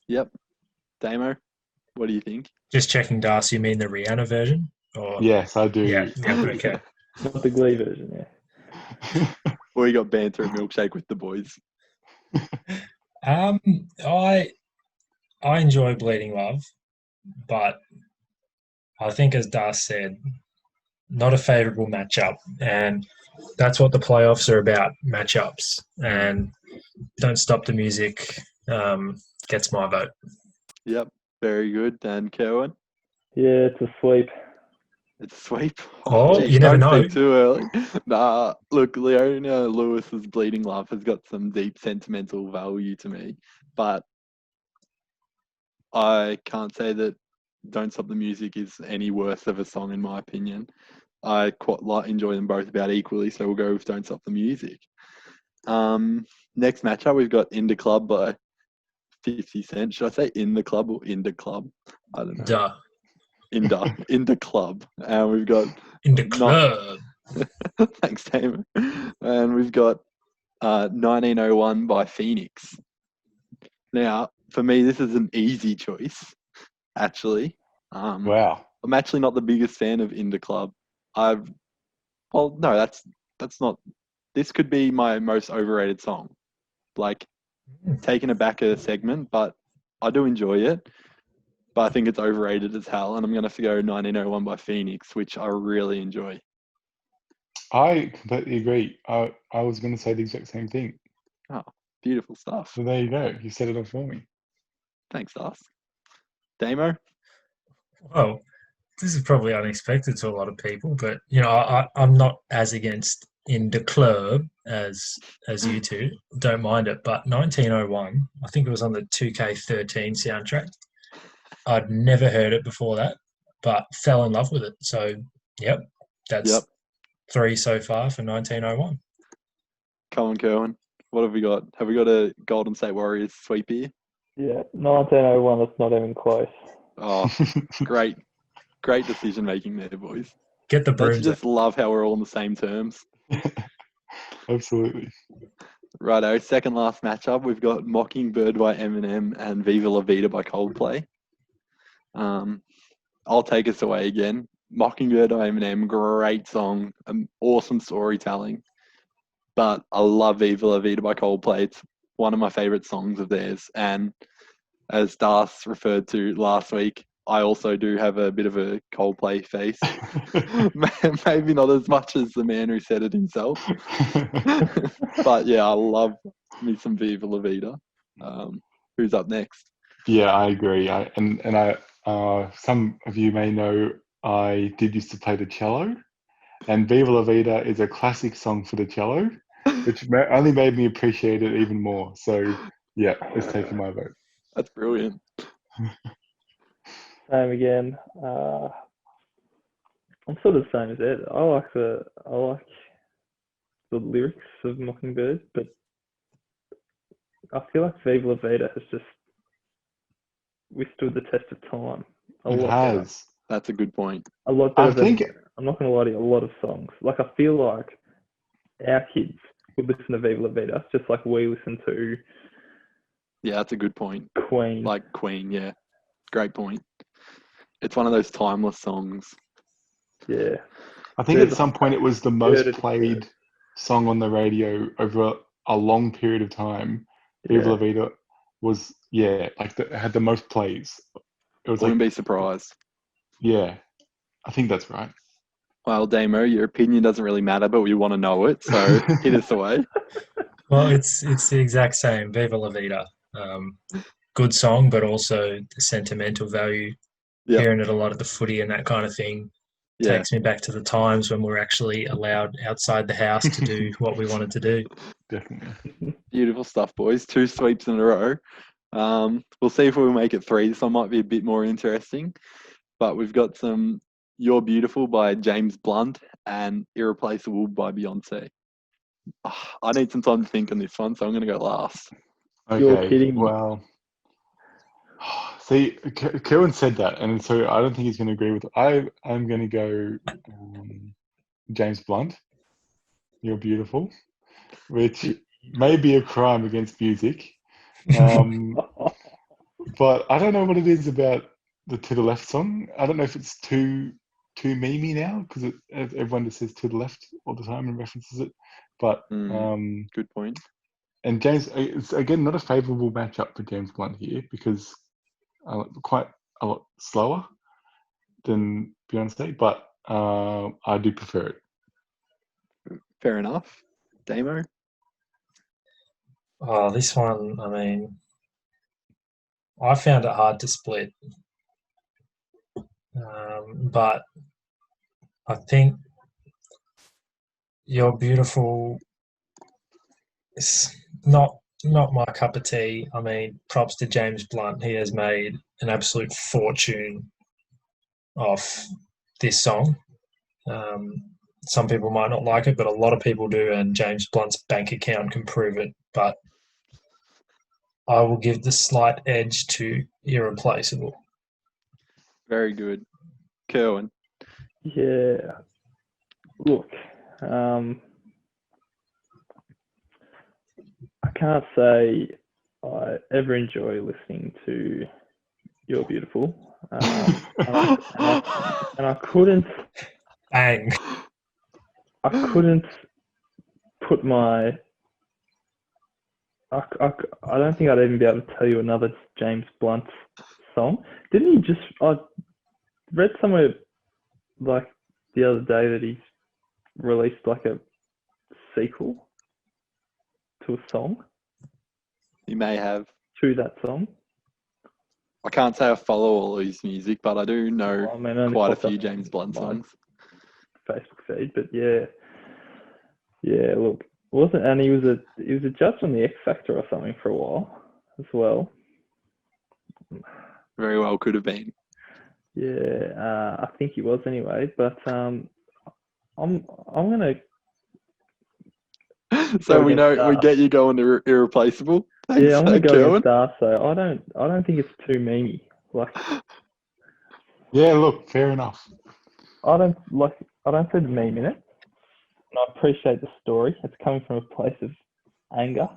Yep. Damo, what do you think? Just checking, Darcy, you mean the Rihanna version? Or... Yes, I do. Yeah, okay. Not the Glee version, yeah. Or you got banter and milkshake with the boys? I enjoy Bleeding Love, but I think, as Darcy said, not a favourable matchup, and that's what the playoffs are about, matchups. And Don't Stop the Music gets my vote. Yep, very good. And Kerwin? Yeah, it's a sweep. It's a sweep. Oh, geez, you never don't know. speak too early. Nah, look, Leona Lewis's Bleeding Love has got some deep sentimental value to me, but I can't say that Don't Stop the Music is any worse of a song in my opinion. I quite enjoy them both about equally, so we'll go with Don't Stop the Music. Next matchup, we've got In the Club by 50 Cent. Should I say In the Club or In the Club? I don't know. Duh. In the Club. And we've got... In the club. Thanks, Damon. And we've got 1901 by Phoenix. Now, for me, this is an easy choice, actually. Wow. I'm actually not the biggest fan of In the Club. No, that's not... This could be my most overrated song. Like, taken aback a segment, but I do enjoy it. But I think it's overrated as hell, and I'm going to have to go 1901 by Phoenix, which I really enjoy. I completely agree. I was going to say the exact same thing. Oh, beautiful stuff. So there you go. You set it up for me. Thanks, Darcy. Damo? Well, this is probably unexpected to a lot of people, but I'm not as against In the Club as you two. Don't mind it, but 1901, I think it was on the 2K13 soundtrack. I'd never heard it before that, but fell in love with it. So, that's 3 so far for 1901. Come on, Kerwin. What have we got? Have we got a Golden State Warriors sweep here? Yeah, 1901, that's not even close. Oh, great decision making there, boys. Get the Don't you brooms. just love how we're all on the same terms? Absolutely. Righto, second last matchup, we've got Mockingbird by Eminem and Viva La Vida by Coldplay. I'll take us away again. Mockingbird by Eminem, great song, awesome storytelling. But I love Viva La Vida by Coldplay. It's one of my favourite songs of theirs. And as Darth referred to last week, I also do have a bit of a Coldplay face. Maybe not as much as the man who said it himself. But yeah, I love me some Viva La Vida. Who's up next? Yeah, I agree. Some of you may know I did used to play the cello, and Viva La Vida is a classic song for the cello, which only made me appreciate it even more. So yeah, it's taking my vote. That's brilliant. Same again. I'm sort of the same as Ed. I like the lyrics of Mockingbird, but I feel like Viva La Vida has just withstood the test of time. It has. That's a good point. A lot better than, I'm not going to lie to you, a lot of songs. Like, I feel like our kids would listen to Viva La Vida just like we listen to... Yeah, that's a good point. Queen. Like Queen, yeah. Great point. It's one of those timeless songs. Yeah. I think at some point it was the most played song on the radio over a long period of time. Viva La Vida was, it had the most plays It was Wouldn't like, be surprised. yeah, I think that's right. Well, Damo, your opinion doesn't really matter, but we want to know it, so hit us away. Well, it's the exact same. Viva la Vida. Good song, but also the sentimental value. Yeah. Hearing it a lot at the footy and that kind of thing Yeah, takes me back to the times when we were actually allowed outside the house to do what we wanted to do. Definitely. beautiful stuff, boys. 2 sweeps in a row. We'll see if we'll make it 3. This one might be a bit more interesting, but we've got some You're Beautiful by James Blunt and Irreplaceable by Beyonce. I need some time to think on this one, so I'm going to go last. You're Okay, kidding me. well, see, Kerwin said that, and so I don't think he's going to agree with it. I'm going to go James Blunt, You're Beautiful, which may be a crime against music. But I don't know what it is about the To the Left song. I don't know if it's too memey now because everyone just says To the Left all the time and references it. But Good point. and James, it's again not a favourable matchup for James Blunt here because quite a lot slower than Beyonce, but I do prefer it. Fair enough. Damo? Oh, this one, I mean, I found it hard to split. But I think You're Beautiful is not my cup of tea. I mean, props to James Blunt. He has made an absolute fortune off this song. Some people might not like it, but a lot of people do, and James Blunt's bank account can prove it. But I will give the slight edge to Irreplaceable. Very good. Kerwin? Yeah. Look, I can't say I ever enjoy listening to You're Beautiful. And I couldn't Bang. put my I don't think I'd even be able to tell you another James Blunt song. Didn't he just? I read somewhere like the other day that he's released like a sequel to a song, You may have. to that song. I can't say I follow all his music, but I do know I mean, only quite a popped up few on James Blunt my songs. Facebook feed, but yeah. Look, wasn't, and he was a judge on the X Factor or something for a while as well. Very well could have been. Yeah, I think he was anyway. But I'm gonna. So Go we against know we Darth. get you going to Irreplaceable. Thanks, Yeah, I'm gonna go Kerwin. against Darth. So I don't think it's too memey. Like Yeah, look, fair enough. I don't see the meme in it. And I appreciate the story. It's coming from a place of anger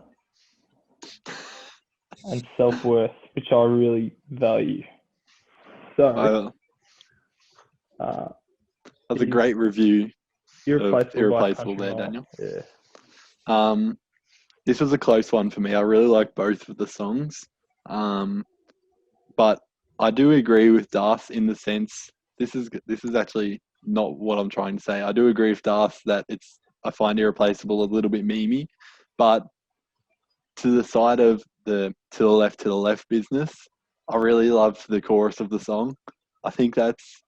and self-worth, which I really value. So, That's a great review. Irreplaceable there, by Country Daniel. Mile. Yeah. This was a close one for me. I really like both of the songs, but I do agree with Darth in the sense this is actually not what I'm trying to say. I do agree with Darth that I find Irreplaceable a little bit memey, but to the side of the to the left business, I really love the chorus of the song. I think that's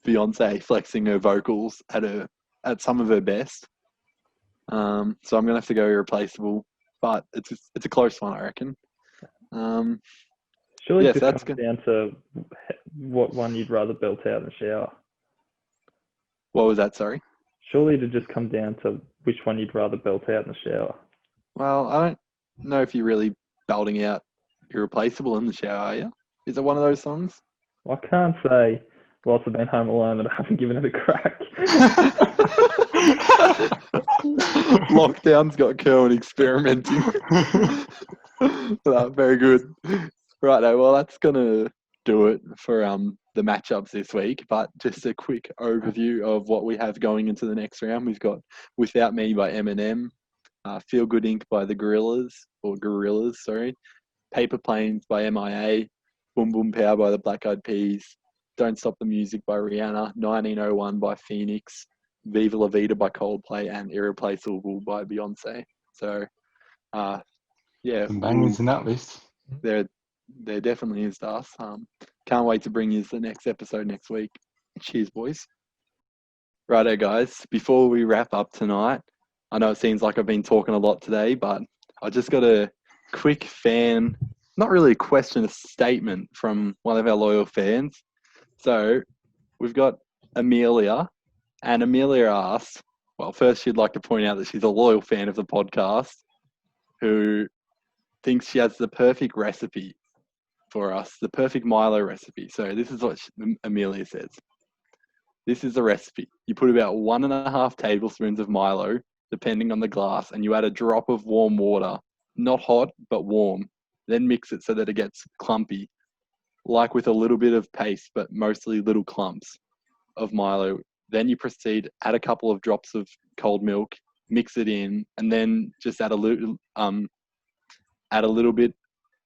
Beyonce flexing her vocals at some of her best. So I'm gonna have to go Irreplaceable, but it's a close one, I reckon. Surely yes, it just that's comes good. down to what one you'd rather belt out in the shower. What was that? Sorry. Surely it'd just come down to which one you'd rather belt out in the shower. Well, I don't know if you're really belting out Irreplaceable in the shower, are you? Is it one of those songs? I can't say whilst I've been home alone that I haven't given it a crack. Lockdown's got Kerwin experimenting. Very good. Righto, well, that's going to do it for the matchups this week. But just a quick overview of what we have going into the next round. We've got Without Me by Eminem, Feel Good Inc. by the Gorillas, sorry. Paper Planes by MIA, Boom Boom Power by the Black Eyed Peas, Don't Stop the Music by Rihanna, 1901 by Phoenix, Viva La Vida by Coldplay, and Irreplaceable by Beyonce. So, yeah, Some bangers in that list. there definitely is, Das. Can't wait to bring you the next episode next week. Cheers, boys. Righto, guys. Before we wrap up tonight, I know it seems like I've been talking a lot today, but I just got a quick fan, not really a question, a statement from one of our loyal fans. So we've got Amelia, and Amelia asks, well, first she'd like to point out that she's a loyal fan of the podcast who thinks she has the perfect recipe for us, the perfect Milo recipe. So this is what Amelia says. This is the recipe. You put about 1.5 tablespoons of Milo, depending on the glass, and you add a drop of warm water, not hot, but warm. Then mix it so that it gets clumpy, like with a little bit of paste, but mostly little clumps of Milo. Then you proceed, add a couple of drops of cold milk, mix it in, and then just add a little bit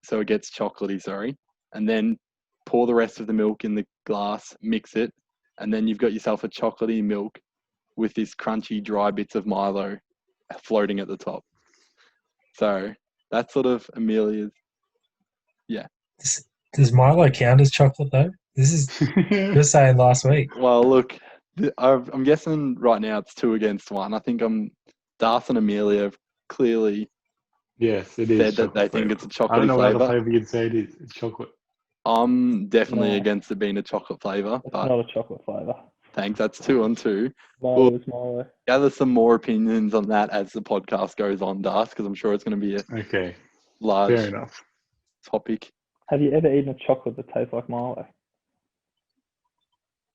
so it gets chocolatey, and then pour the rest of the milk in the glass, mix it, and then you've got yourself a chocolatey milk with this crunchy, dry bits of Milo floating at the top. So that's sort of Amelia's, yeah. Does Milo count as chocolate though? This is you're saying last week. Well, look, I'm guessing right now it's 2-1. I think Das and Amelia have clearly Yes, it is. said that they think it's a chocolatey I don't know what other flavour. flavour you'd say it is. It's chocolate. I'm definitely No. against it being a chocolate flavour, It's but not a chocolate flavour. thanks. That's 2-2. Milo is Milo. Gather some more opinions on that as the podcast goes on, Das, because I'm sure it's going to be a Okay, large fair enough. topic. Have you ever eaten a chocolate that tastes like Milo?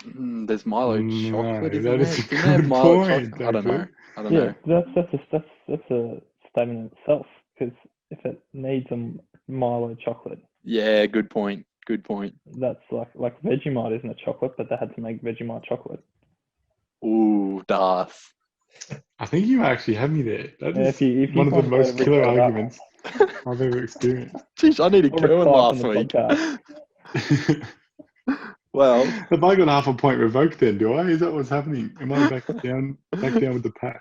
There's Milo No, chocolate, isn't that there? is a Didn't they have good Milo point, chocolate? I don't know. actually. That's a statement in itself, because if it needs a Milo chocolate, Yeah, good point. Good point. that's like Vegemite isn't a chocolate, but they had to make Vegemite chocolate. Ooh, Das. I think you actually have me there. That Yeah, is if you one of the find a way to most killer retry that arguments I've ever experienced. Jeez, I needed Or Kerwin retire last from the week. podcast. Well, Have I got half a point revoked then, do I? Is that what's happening? Am I back down with the pack?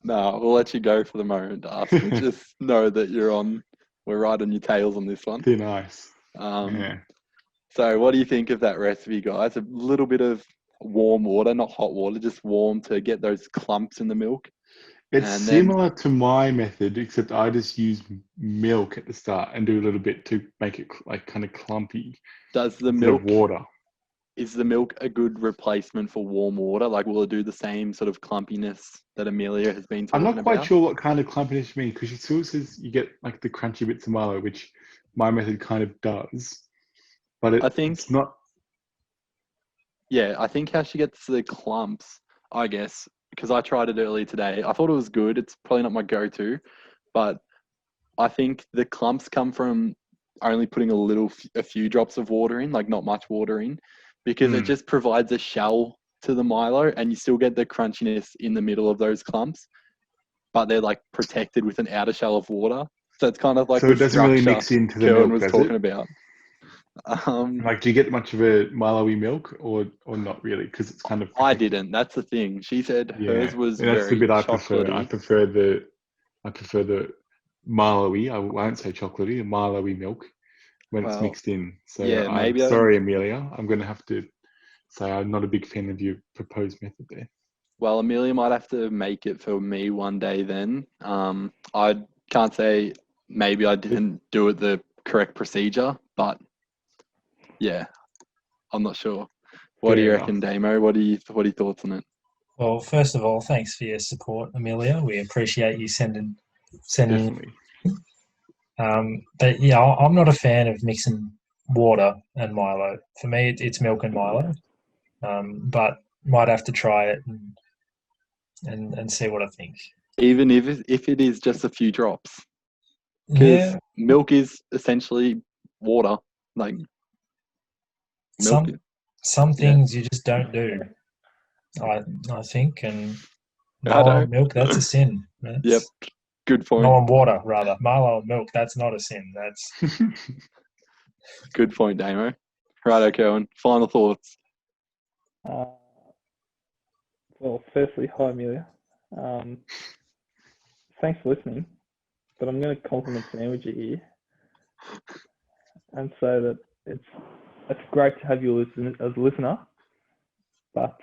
no, we'll let you go for the moment, Das. But just know that we're right on your tails on this one. Thin ice. Yeah. So what do you think of that recipe, guys? A little bit of warm water, not hot water, just warm to get those clumps in the milk. It's And then- similar to my method, except I just use milk at the start and do a little bit to make it like kind of clumpy. Does the instead of milk water? Is the milk a good replacement for warm water? Like, will it do the same sort of clumpiness that Amelia has been I'm talking not quite about? sure what kind of clumpiness you mean, because she still says you get like the crunchy bits of Milo, which my method kind of does. But it's not. Yeah, I think how she gets the clumps, I guess, because I tried it earlier today. I thought it was good. It's probably not my go-to, but I think the clumps come from only putting a few drops of water in, like not much water in, because it just provides a shell to the Milo, and you still get the crunchiness in the middle of those clumps, but they're like protected with an outer shell of water. So it's kind of like So the it doesn't really structure mix into the Kerwin milk, was does talking it? about. Like, do you get much of a Milo-y milk, or not really? Because it's kind of. I didn't. That's the thing. She said hers was and that's very the bit I prefer. chocolatey. I prefer the Milo-y. I won't say chocolatey. The Milo-y milk when it's mixed in. So yeah, I'm maybe sorry, Amelia. I'm going to have to say I'm not a big fan of your proposed method there. Well, Amelia might have to make it for me one day then. I can't say maybe I didn't do it the correct procedure, but yeah, I'm not sure. What do you Fair reckon, Damo? What are your thoughts on it? Well, first of all, thanks for your support, Amelia. We appreciate you sending. Definitely. But yeah, I'm not a fan of mixing water and Milo. For me, it's milk and Milo. But might have to try it and see what I think. Even if it is just a few drops, because milk is essentially water. Like milk. Some things you just don't do. I think, and Milo and milk, that's a sin. Yep, good point. Milo and water, rather. Milo and milk, that's not a sin. That's Good point, Damo. Righto, Kerwin. Final thoughts. Well, firstly, hi Amelia. Thanks for listening, but I'm going to compliment Sandwicher here and say that it's great to have you as a listener, but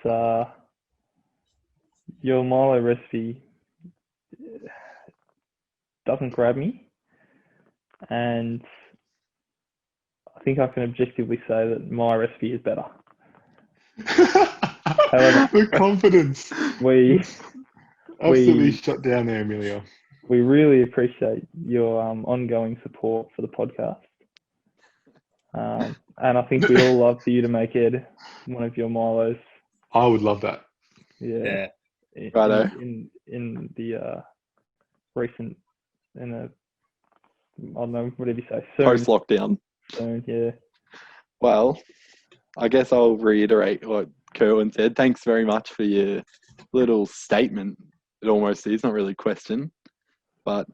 your Milo recipe doesn't grab me, and I think I can objectively say that my recipe is better. However, the confidence. We Absolutely shut down there, Amelia. we really appreciate your ongoing support for the podcast. And I think we'd all love for you to make Ed one of your Milos. I would love that. Yeah. Righto. In the recent, I don't know, whatever you say, soon. Post-lockdown. Soon, yeah. Well, I guess I'll reiterate what Kerwin said. Thanks very much for your little statement. It almost is, not really a question. But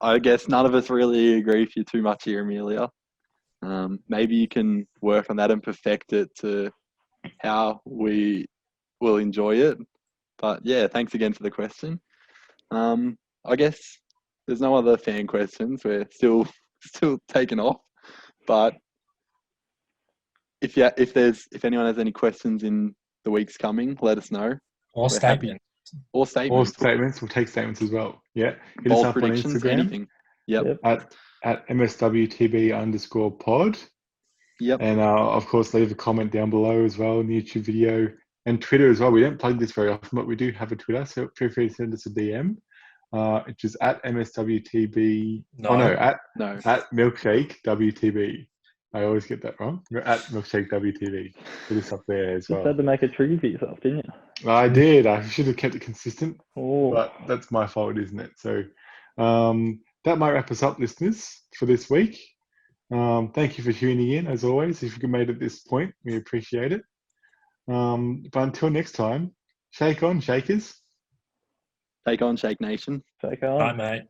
I guess none of us really agree with you too much here, Amelia. Maybe you can work on that and perfect it to how we will enjoy it. But yeah, thanks again for the question. I guess there's no other fan questions. We're still taking off. But if anyone has any questions in the weeks coming, let us know. Or statement. Or statements. Or statements. We'll take statements as well. Yeah. Hit us Bold up on predictions, Instagram. anything. Yep. At MSWTB_pod. Yep. And of course, leave a comment down below as well in the YouTube video and Twitter as well. We don't plug this very often, but we do have a Twitter, so feel free to send us a DM, which is at MSWTB. At Milkshake WTB. I always get that wrong. You're at Milkshake WTB. Put us up there as well. Just had to make it tricky for yourself, didn't you? I did. I should have kept it consistent, Oh. but that's my fault, isn't it? So that might wrap us up, listeners, for this week. Thank you for tuning in, as always. If you made it this point, we appreciate it. But until next time, shake on, shakers. Take on, Shake Nation. Take on. Right, mate.